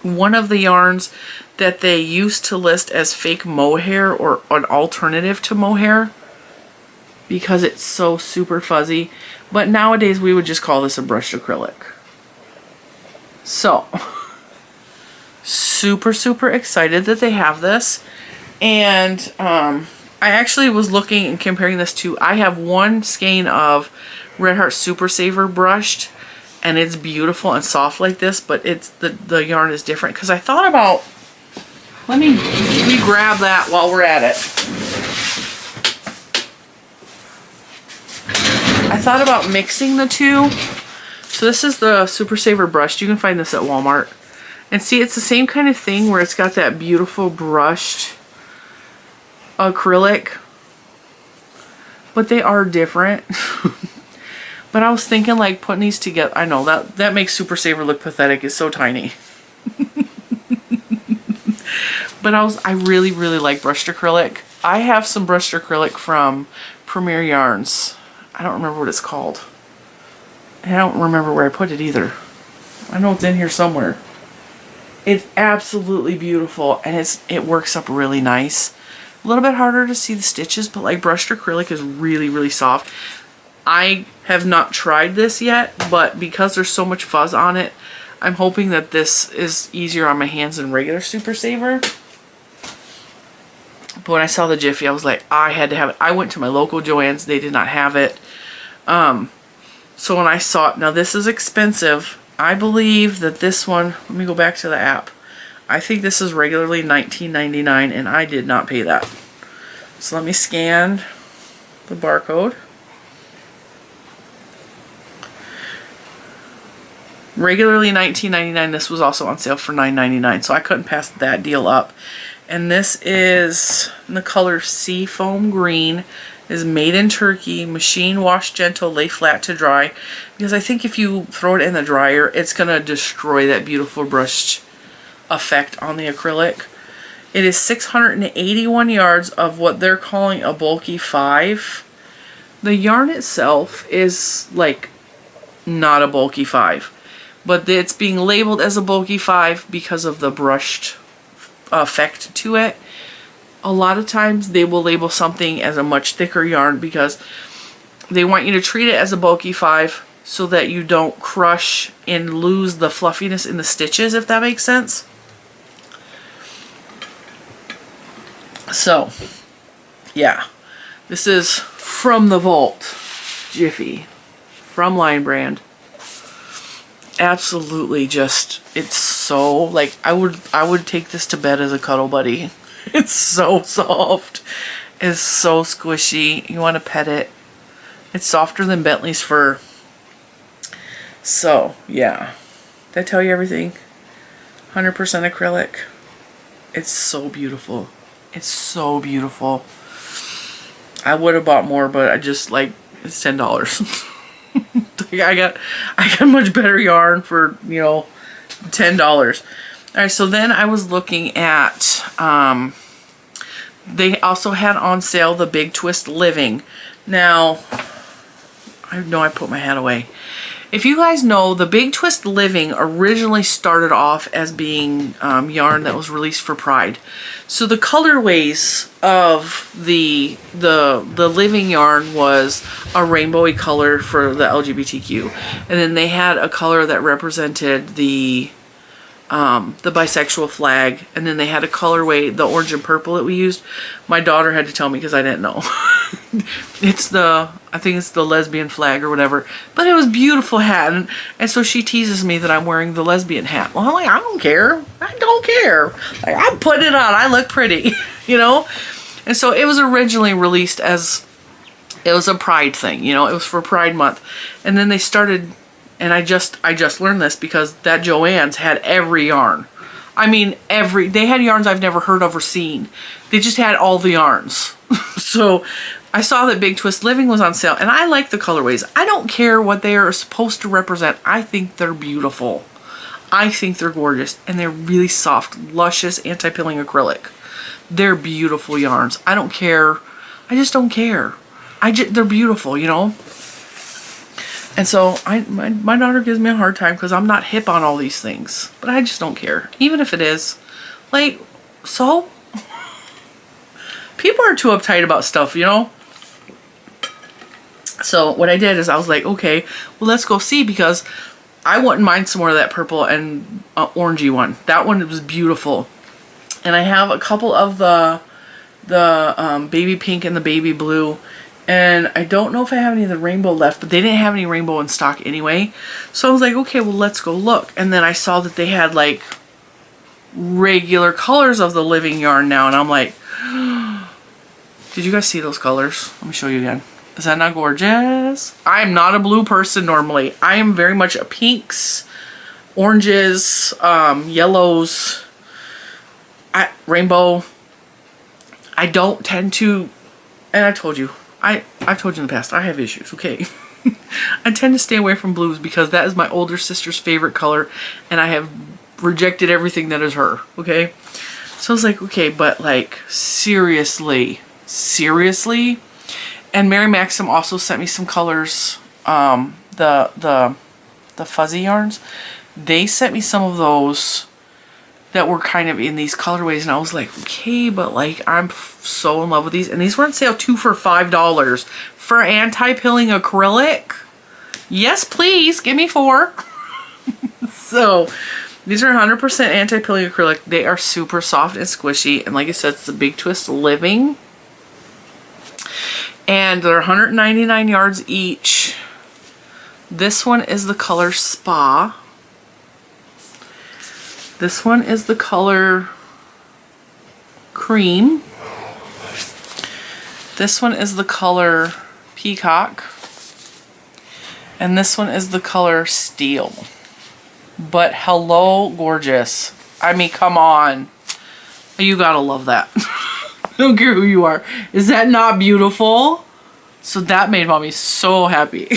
one of the yarns that they used to list as fake mohair or an alternative to mohair because it's so super fuzzy. But nowadays we would just call this a brushed acrylic. So, super, super excited that they have this. And I actually was looking and comparing this to, I have one skein of Red Heart Super Saver brushed, and it's beautiful and soft like this, but it's the yarn is different. Because I thought about, let me grab that while we're at it. I thought about mixing the two. So this is the Super Saver brushed. You can find this at Walmart. And see, it's the same kind of thing where it's got that beautiful brushed acrylic, but they are different. But I was thinking like putting these together. I know that makes Super Saver look pathetic. It's so tiny. But I really, really like brushed acrylic. I have some brushed acrylic from Premier Yarns. I don't remember what it's called. And I don't remember where I put it either. I know it's in here somewhere. It's absolutely beautiful, and it works up really nice. A little bit harder to see the stitches, but like brushed acrylic is really, really soft. I have not tried this yet, but because there's so much fuzz on it, I'm hoping that this is easier on my hands than regular Super Saver. But when I saw the Jiffy, I was like, I had to have it. I went to my local Joann's. They did not have it. So when I saw it, now this is expensive. I believe that this one, let me go back to the app. I think this is regularly $19.99, and I did not pay that. So let me scan the barcode. Regularly $19.99. This was also on sale for $9.99, so I couldn't pass that deal up. And this is in the color Seafoam Green. Is made in Turkey, machine wash gentle, lay flat to dry. Because I think if you throw it in the dryer, it's going to destroy that beautiful brushed effect on the acrylic. It is 681 yards of what they're calling a bulky 5. The yarn itself is like not a bulky 5. But it's being labeled as a bulky 5 because of the brushed effect to it. A lot of times they will label something as a much thicker yarn because they want you to treat it as a bulky 5 so that you don't crush and lose the fluffiness in the stitches, if that makes sense. So, yeah. This is from the vault. Jiffy. From Lion Brand. Absolutely just, it's so, like, I would take this to bed as a cuddle buddy. It's so soft. It's so squishy. You want to pet it. It's softer than Bentley's fur. So, yeah. Did I tell you everything? 100% acrylic. It's so beautiful. It's so beautiful. I would have bought more, but I just, like, it's $10. I got much better yarn for, you know, $10. All right, so then I was looking at, they also had on sale the Big Twist Living. Now, I know I put my hat away. If you guys know, the Big Twist Living originally started off as being yarn that was released for Pride. So the colorways of the Living yarn was a rainbowy color for the LGBTQ, and then they had a color that represented the bisexual flag, and then they had a colorway, the orange and purple that we used. My daughter had to tell me because I didn't know. I think it's the lesbian flag or whatever, but it was beautiful hat, and so she teases me that I'm wearing the lesbian hat. Well, I'm like, I don't care. Like, I'm putting it on. I look pretty, you know? And so it was originally released as, it was a Pride thing, you know? It was for Pride Month. And then they started, and I just learned this because that Joann's had every yarn. I mean, they had yarns I've never heard of or seen. They just had all the yarns. So I saw that Big Twist Living was on sale, and I like the colorways. I don't care what they are supposed to represent. I think they're beautiful. I think they're gorgeous, and they're really soft, luscious, anti-pilling acrylic. They're beautiful yarns. I don't care. I just don't care. They're beautiful, you know? And so my daughter gives me a hard time because I'm not hip on all these things. But I just don't care. Even if it is. Like, so? People are too uptight about stuff, you know? So what I did is I was like, okay, well, let's go see, because I wouldn't mind some more of that purple and orangey one. That one was beautiful. And I have a couple of the baby pink and the baby blue. And I don't know if I have any of the rainbow left, but they didn't have any rainbow in stock anyway. So I was like, okay, well, let's go look. And then I saw that they had like regular colors of the Living yarn now. And I'm like, did you guys see those colors? Let me show you again. Is that not gorgeous? I am not a blue person normally. I am very much a pinks, oranges, yellows, rainbow. I don't tend to, and I told you, I've told you in the past, I have issues, okay? I tend to stay away from blues because that is my older sister's favorite color, and I have rejected everything that is her, okay? So I was like, okay, but like, seriously? And Mary Maxim also sent me some colors, the fuzzy yarns. They sent me some of those that were kind of in these colorways, and I was like, okay, but like, I'm so in love with these. And these were on sale 2 for $5 for anti-pilling acrylic. Yes, please, give me 4. So these are 100% anti-pilling acrylic. They are super soft and squishy, and like I said, it's the Big Twist Living. And they're 199 yards each. This one is the color Spa. This one is the color Cream. This one is the color Peacock. And this one is the color Steel. But hello, gorgeous. I mean, come on. You gotta love that. I don't care who you are. Is that not beautiful? So that made mommy so happy.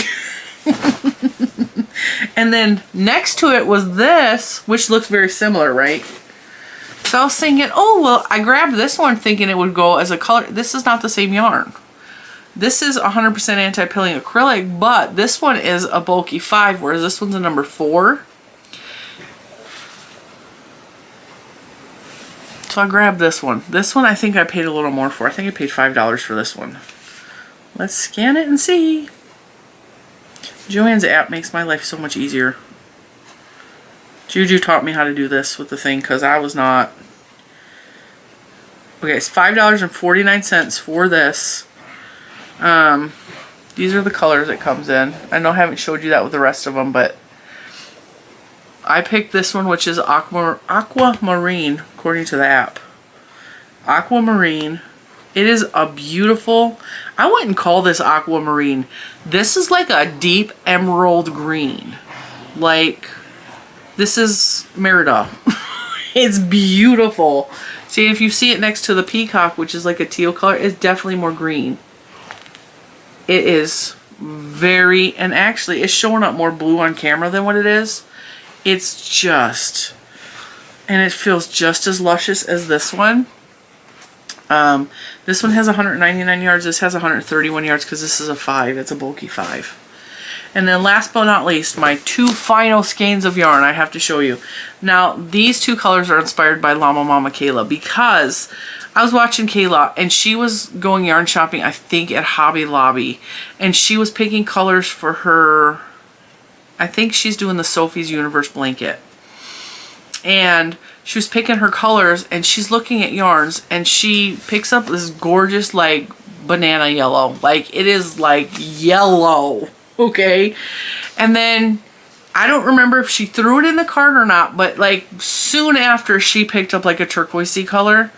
And then next to it was this, which looks very similar, right? So I was thinking, oh, well, I grabbed this one thinking it would go as a color. This is not the same yarn. This is 100% anti-pilling acrylic, but this one is a bulky 5, whereas this one's a number 4. So I grabbed this one. This one I think I paid a little more for. I think I paid $5 for this one. Let's scan it and see. Joann's app makes my life so much easier. Juju taught me how to do this with the thing because I was not. Okay, it's $5.49 for this. These are the colors it comes in. I know I haven't showed you that with the rest of them, but I picked this one, which is aquamarine, according to the app. Aquamarine. It is a beautiful, I wouldn't call this aquamarine. This is like a deep emerald green. Like, this is Merida. It's beautiful. See, if you see it next to the Peacock, which is like a teal color, it's definitely more green. It is very, and actually it's showing up more blue on camera than what it is. It's just, and it feels just as luscious as this one. This one has 199 yards. This has 131 yards because this is a 5. It's a bulky 5. And then last but not least, my 2 final skeins of yarn I have to show you. Now, these 2 colors are inspired by Llama Mama Kayla because I was watching Kayla and she was going yarn shopping, I think, at Hobby Lobby. And she was picking colors for her, I think she's doing the Sophie's Universe blanket. And she was picking her colors and she's looking at yarns and she picks up this gorgeous, like, banana yellow. Like, it is, like, yellow. Okay, and then I don't remember if she threw it in the cart or not, but like soon after she picked up like a turquoisey color,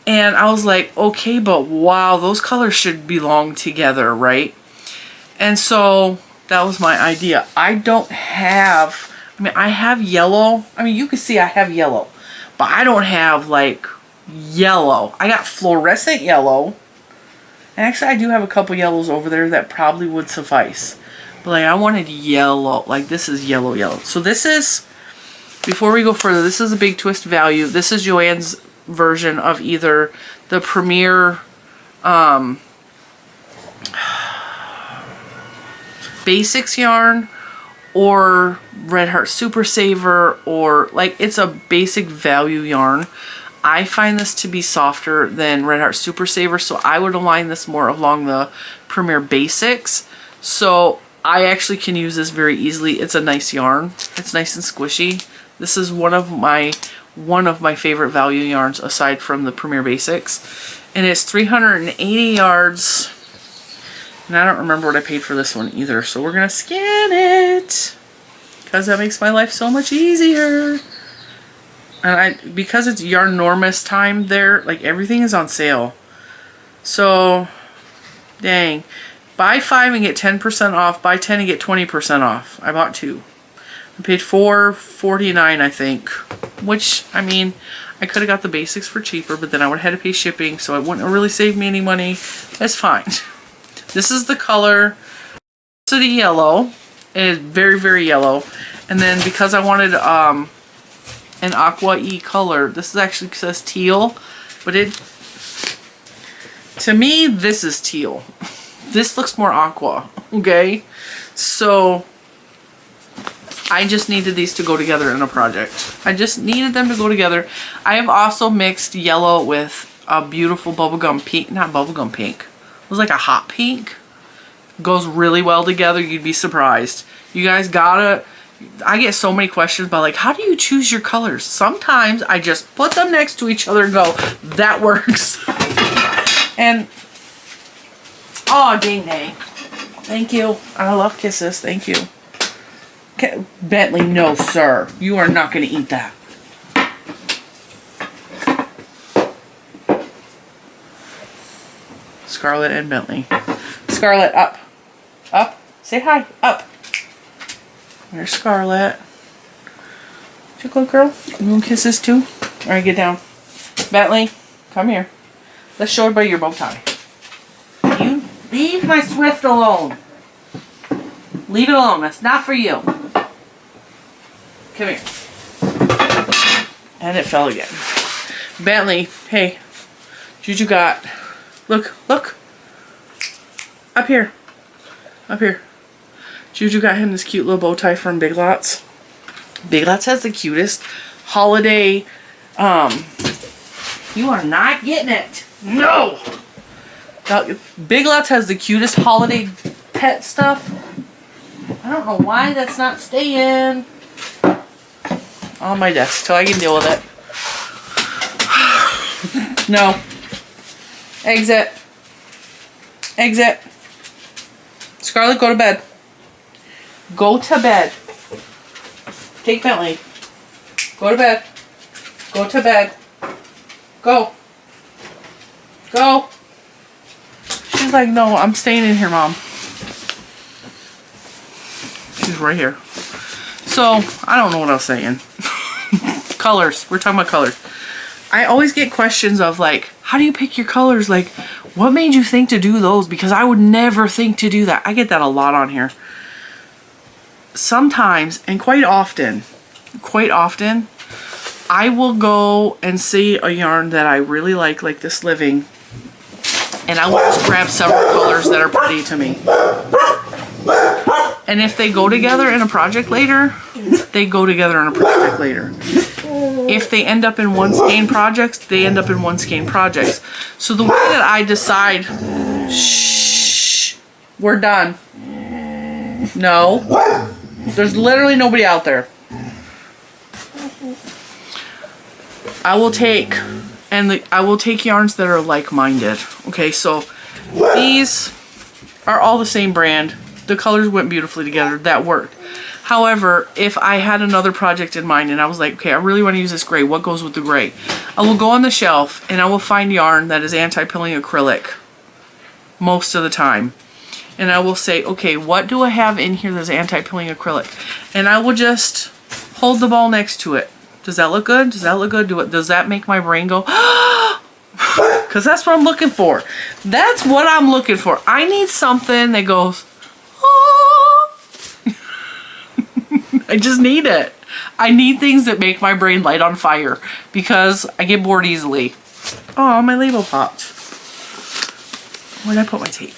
and I was like, okay, but wow, those colors should belong together, right? And so that was my idea. I don't have, I mean, I have yellow. I mean, you can see I have yellow, but I don't have like yellow. I got fluorescent yellow. And actually, I do have a couple yellows over there that probably would suffice. But like, I wanted yellow. Like, this is yellow, yellow. So this is, before we go further, this is a big twist value. This is Joann's version of either the Premier Basics yarn or Red Heart Super Saver, or like, it's a basic value yarn. I find this to be softer than Red Heart Super Saver, so I would align this more along the Premier Basics. So I actually can use this very easily. It's a nice yarn. It's nice and squishy. This is one of my favorite value yarns aside from the Premier Basics. And it's 380 yards. And I don't remember what I paid for this one either, so we're gonna scan it because that makes my life so much easier. And because it's Yarnormous time there, like everything is on sale. So, dang. Buy 5 and get 10% off. Buy 10 and get 20% off. I bought 2. I paid $4.49, I think. Which, I mean, I could have got the basics for cheaper, but then I would have had to pay shipping, so it wouldn't have really saved me any money. That's fine. This is the color. City Yellow. It is very, very yellow. And then because I wanted an aqua-y color. This actually says teal, but to me, this is teal. This looks more aqua, okay? So, I just needed these to go together in a project. I just needed them to go together. I have also mixed yellow with a beautiful bubblegum pink, not bubblegum pink. It was like a hot pink. Goes really well together, you'd be surprised. You guys gotta, I get so many questions about like, how do you choose your colors? Sometimes I just put them next to each other and go, that works. And, oh, ding dang. Thank you. I love kisses. Thank you. Okay, Bentley, no, sir. You are not going to eat that. Scarlett and Bentley. Scarlett, up. Up. Say hi. Up. There's Scarlett. Chocolate girl. You want kisses too? Alright, get down. Bentley, come here. Let's show everybody your bow tie. You leave my Swift alone. Leave it alone. That's not for you. Come here. And it fell again. Bentley, hey. Juju got. Look, look. Up here. Up here. Juju got him this cute little bow tie from Big Lots. Big Lots has the cutest holiday. You are not getting it. No! Big Lots has the cutest holiday pet stuff. I don't know why that's not staying on my desk till I can deal with it. No. Exit. Exit. Scarlett, go to bed. Go to bed. Take Bentley. Go to bed. Go to bed. Go. Go. She's like, no, I'm staying in here, Mom. She's right here. So, I don't know what I was saying. Colors. We're talking about colors. I always get questions of like, how do you pick your colors? Like, what made you think to do those? Because I would never think to do that. I get that a lot on here. sometimes, and quite often, I will go and see a yarn that I really like this Living, and I will just grab several colors that are pretty to me. And if they go together in a project later, they go together in a project later. If they end up in one skein projects, they end up in one skein projects. So the way that I decide, shh, we're done. No, there's literally nobody out there. I will take yarns that are like-minded. Okay, so these are all the same brand. The colors went beautifully together. That worked. However, if I had another project in mind and I was like, okay, I really want to use this gray, what goes with the gray? I will go on the shelf and I will find yarn that is anti-pilling acrylic most of the time. And I will say, okay, what do I have in here that's anti-pilling acrylic? And I will just hold the ball next to it. Does that look good? Does that look good? Does that make my brain go, because that's what I'm looking for. That's what I'm looking for. I need something that goes, I just need it. I need things that make my brain light on fire because I get bored easily. Oh, my label popped. Where'd I put my tape?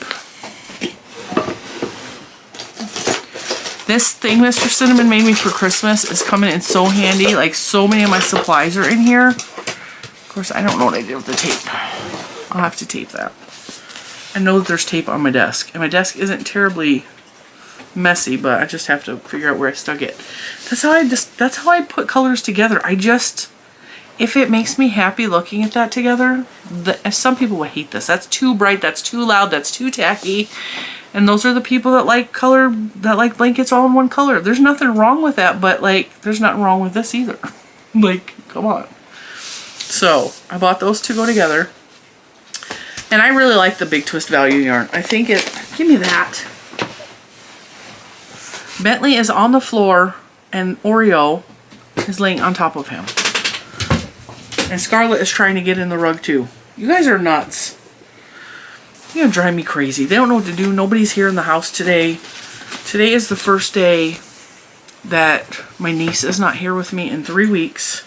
This thing Mr. Cinnamon made me for Christmas is coming in so handy. Like, so many of my supplies are in here. Of course, I don't know what I did with the tape. I'll have to tape that. I know that there's tape on my desk. And my desk isn't terribly messy, but I just have to figure out where I stuck it. That's how I put colors together. If it makes me happy looking at that together, some people would hate this. That's too bright, that's too loud, that's too tacky. And those are the people that like color, that like blankets all in one color. There's nothing wrong with that, but like, there's nothing wrong with this either. Like, come on. So, I bought those to go together. And I really like the Big Twist Value yarn. I think give me that. Bentley is on the floor and Oreo is laying on top of him. And Scarlett is trying to get in the rug too. You guys are nuts. You're gonna drive me crazy. They don't know what to do. Nobody's here in the house today. Today is the first day that my niece is not here with me in 3 weeks.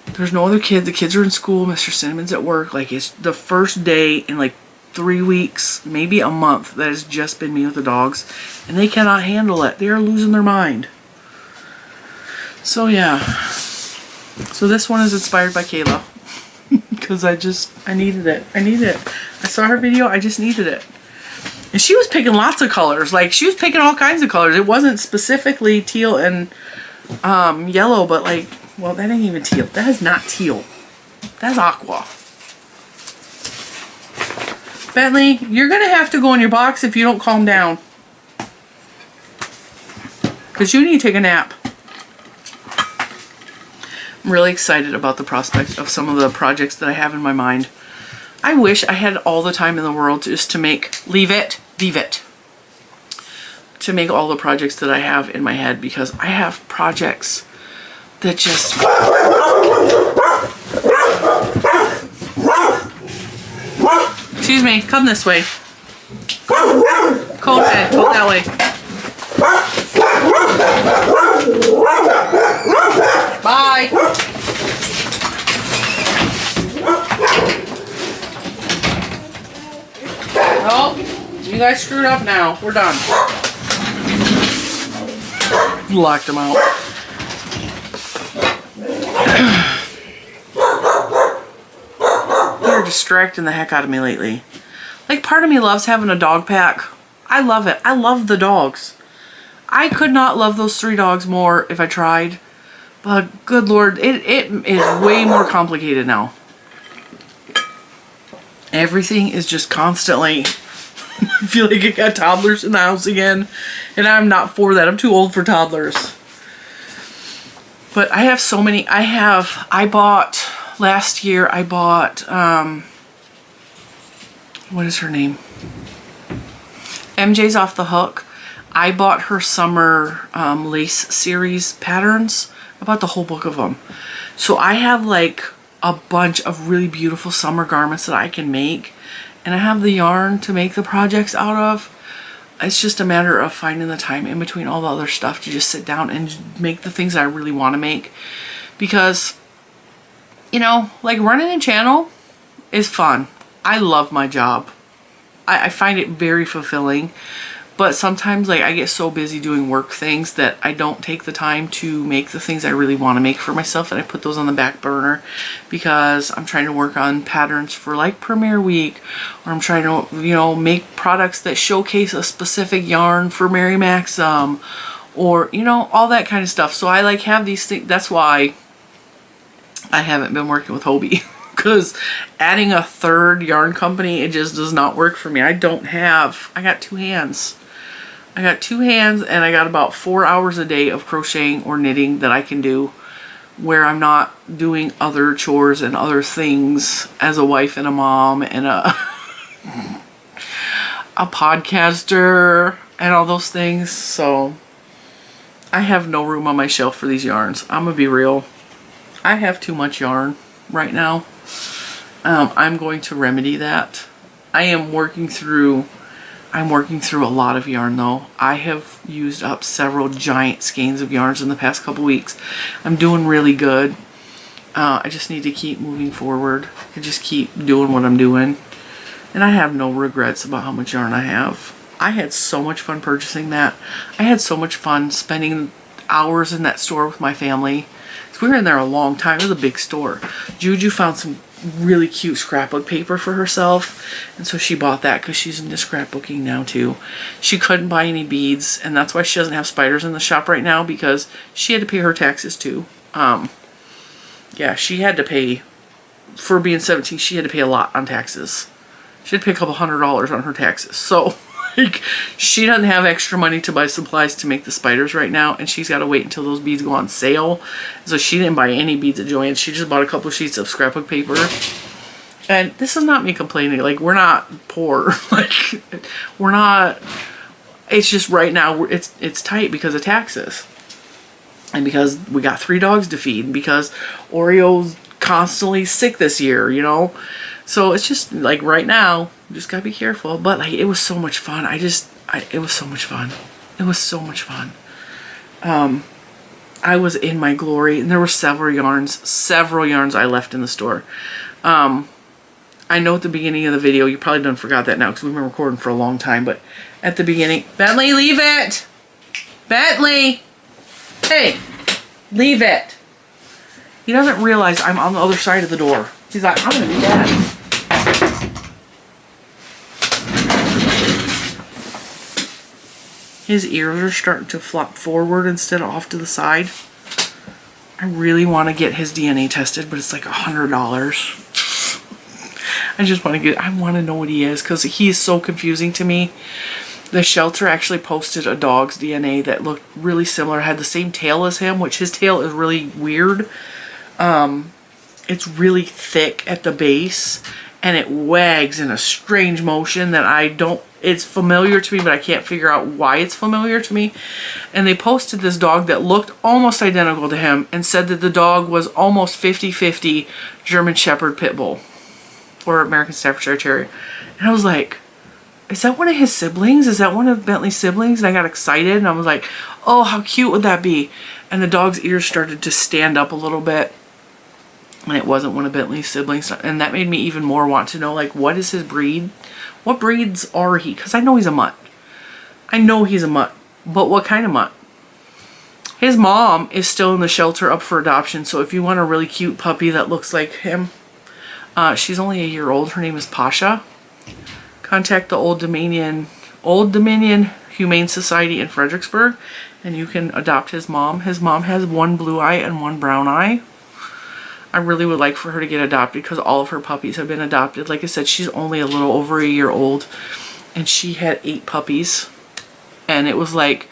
There's no other kids. The kids are in school. Mr. Cinnamon's at work. Like, it's the first day in like 3 weeks, maybe a month, that has just been me with the dogs. And they cannot handle it. They are losing their mind. So yeah. So this one is inspired by Kayla. Because I needed it. I needed it. I saw her video, I just needed it. And she was picking lots of colors. Like, she was picking all kinds of colors. It wasn't specifically teal and yellow, but like, well, that ain't even teal. That is not teal. That's aqua. Bentley, you're going to have to go in your box if you don't calm down. Because you need to take a nap. I'm really excited about the prospect of some of the projects that I have in my mind. I wish I had all the time in the world just to leave it, to make all the projects that I have in my head, because I have projects that just... Excuse me, come this way. Go that way. Bye. Well, you guys screwed up now. We're done. Locked them out. They're distracting the heck out of me lately. Like, part of me loves having a dog pack. I love it. I love the dogs. I could not love those 3 dogs more if I tried. But good Lord, it is way more complicated now. Everything is just constantly... I feel like I got toddlers in the house again. And I'm not for that. I'm too old for toddlers. But I have so many. Last year I bought, what is her name? MJ's Off the Hook. I bought her summer lace series patterns. I bought the whole book of them. So I have like a bunch of really beautiful summer garments that I can make. And I have the yarn to make the projects out of. it's just a matter of finding the time in between all the other stuff to just sit down and make the things I really want to make. Because, you know, like running a channel is fun. I love my job. I find it very fulfilling. But sometimes, like, I get so busy doing work things that I don't take the time to make the things I really want to make for myself, and I put those on the back burner because I'm trying to work on patterns for like Premiere Week, or I'm trying to, you know, make products that showcase a specific yarn for Mary Maxim, or, you know, all that kind of stuff. So I like have these things. That's why I haven't been working with Hobie. Because adding a third yarn company, it just does not work for me. I got 2 hands. I got 2 hands, and I got about 4 hours a day of crocheting or knitting that I can do where I'm not doing other chores and other things as a wife and a mom and a podcaster and all those things. So I have no room on my shelf for these yarns. I'm gonna be real. I have too much yarn right now. I'm going to remedy that. I'm working through a lot of yarn though. I have used up several giant skeins of yarns in the past couple weeks. I'm doing really good. I just need to keep moving forward and just keep doing what I'm doing. And I have no regrets about how much yarn I have. I had so much fun purchasing that. I had so much fun spending hours in that store with my family. We were in there a long time. It was a big store. Juju found some really cute scrapbook paper for herself, and so she bought that because she's into scrapbooking now too. She couldn't buy any beads, and that's why she doesn't have spiders in the shop right now, because she had to pay her taxes too. Yeah, she had to pay, for being 17, she had to pay a lot on taxes. She had to pay a couple $100s on her taxes. So like, she doesn't have extra money to buy supplies to make the spiders right now, and she's got to wait until those beads go on sale. So she didn't buy any beads at Joann. She just bought a couple sheets of scrapbook paper. And this is not me complaining. Like, we're not poor. Like, we're not. It's just right now it's tight because of taxes, and because we got 3 dogs to feed, and because Oreo's constantly sick this year, you know. So it's just like right now, just gotta be careful. But like, it was so much fun. It was so much fun. It was so much fun. I was in my glory, and there were several yarns I left in the store. I know at the beginning of the video, you probably done forgot that now because we've been recording for a long time, but at the beginning, Bentley, leave it! Bentley! Hey, leave it! He doesn't realize I'm on the other side of the door. He's like, I'm gonna be dead. His ears are starting to flop forward instead of off to the side. I really want to get his DNA tested, but it's like $100. I want to know what he is, because he is so confusing to me. The shelter actually posted a dog's DNA that looked really similar, had the same tail as him, which his tail is really weird. It's really thick at the base, and it wags in a strange motion that it's familiar to me, but I can't figure out why it's familiar to me. And they posted this dog that looked almost identical to him and said that the dog was almost 50-50 German Shepherd Pit Bull or American Staffordshire Terrier. And I was like, is that one of his siblings? Is that one of Bentley's siblings? And I got excited, and I was like, oh, how cute would that be? And the dog's ears started to stand up a little bit, and it wasn't one of Bentley's siblings. And that made me even more want to know, like, what is his breed? What breeds are he? Because I know he's a mutt. I know he's a mutt. But what kind of mutt? His mom is still in the shelter up for adoption. So if you want a really cute puppy that looks like him, she's only a year old. Her name is Pasha. Contact the Old Dominion Humane Society in Fredericksburg, and you can adopt his mom. His mom has one blue eye and one brown eye. I really would like for her to get adopted because all of her puppies have been adopted. Like I said, she's only a little over a year old, and she had 8 puppies, and it was like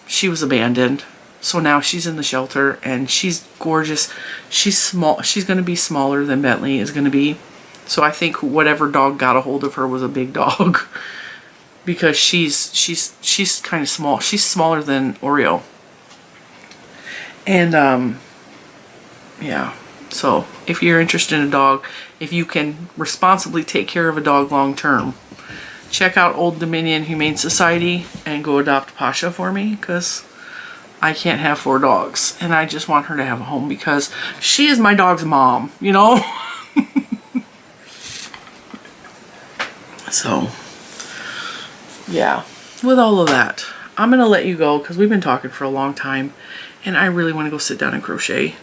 she was abandoned. So now she's in the shelter, and she's gorgeous. She's small. She's going to be smaller than Bentley is going to be. So I think whatever dog got a hold of her was a big dog, because she's kind of small. She's smaller than Oreo. And yeah. So if you're interested in a dog, if you can responsibly take care of a dog long term, check out Old Dominion Humane Society and go adopt Pasha for me, because I can't have 4 dogs and I just want her to have a home because she is my dog's mom, you know? So, yeah, with all of that, I'm going to let you go because we've been talking for a long time and I really want to go sit down and crochet.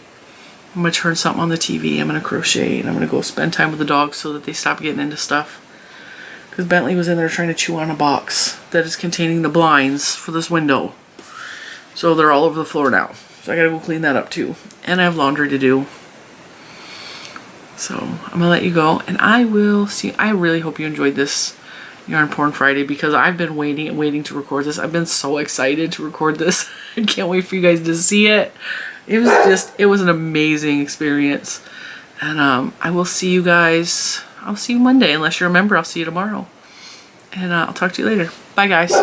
I'm going to turn something on the TV, I'm going to crochet, and I'm going to go spend time with the dogs so that they stop getting into stuff. Because Bentley was in there trying to chew on a box that is containing the blinds for this window. So they're all over the floor now. So I gotta go clean that up too. And I have laundry to do. So I'm gonna let you go, and I will see. I really hope you enjoyed this Yarn Porn Friday because I've been waiting and waiting to record this. I've been so excited to record this. I can't wait for you guys to see it. It was an amazing experience. And I will see you guys. I'll see you Monday. Unless you're a member, I'll see you tomorrow. And I'll talk to you later. Bye, guys.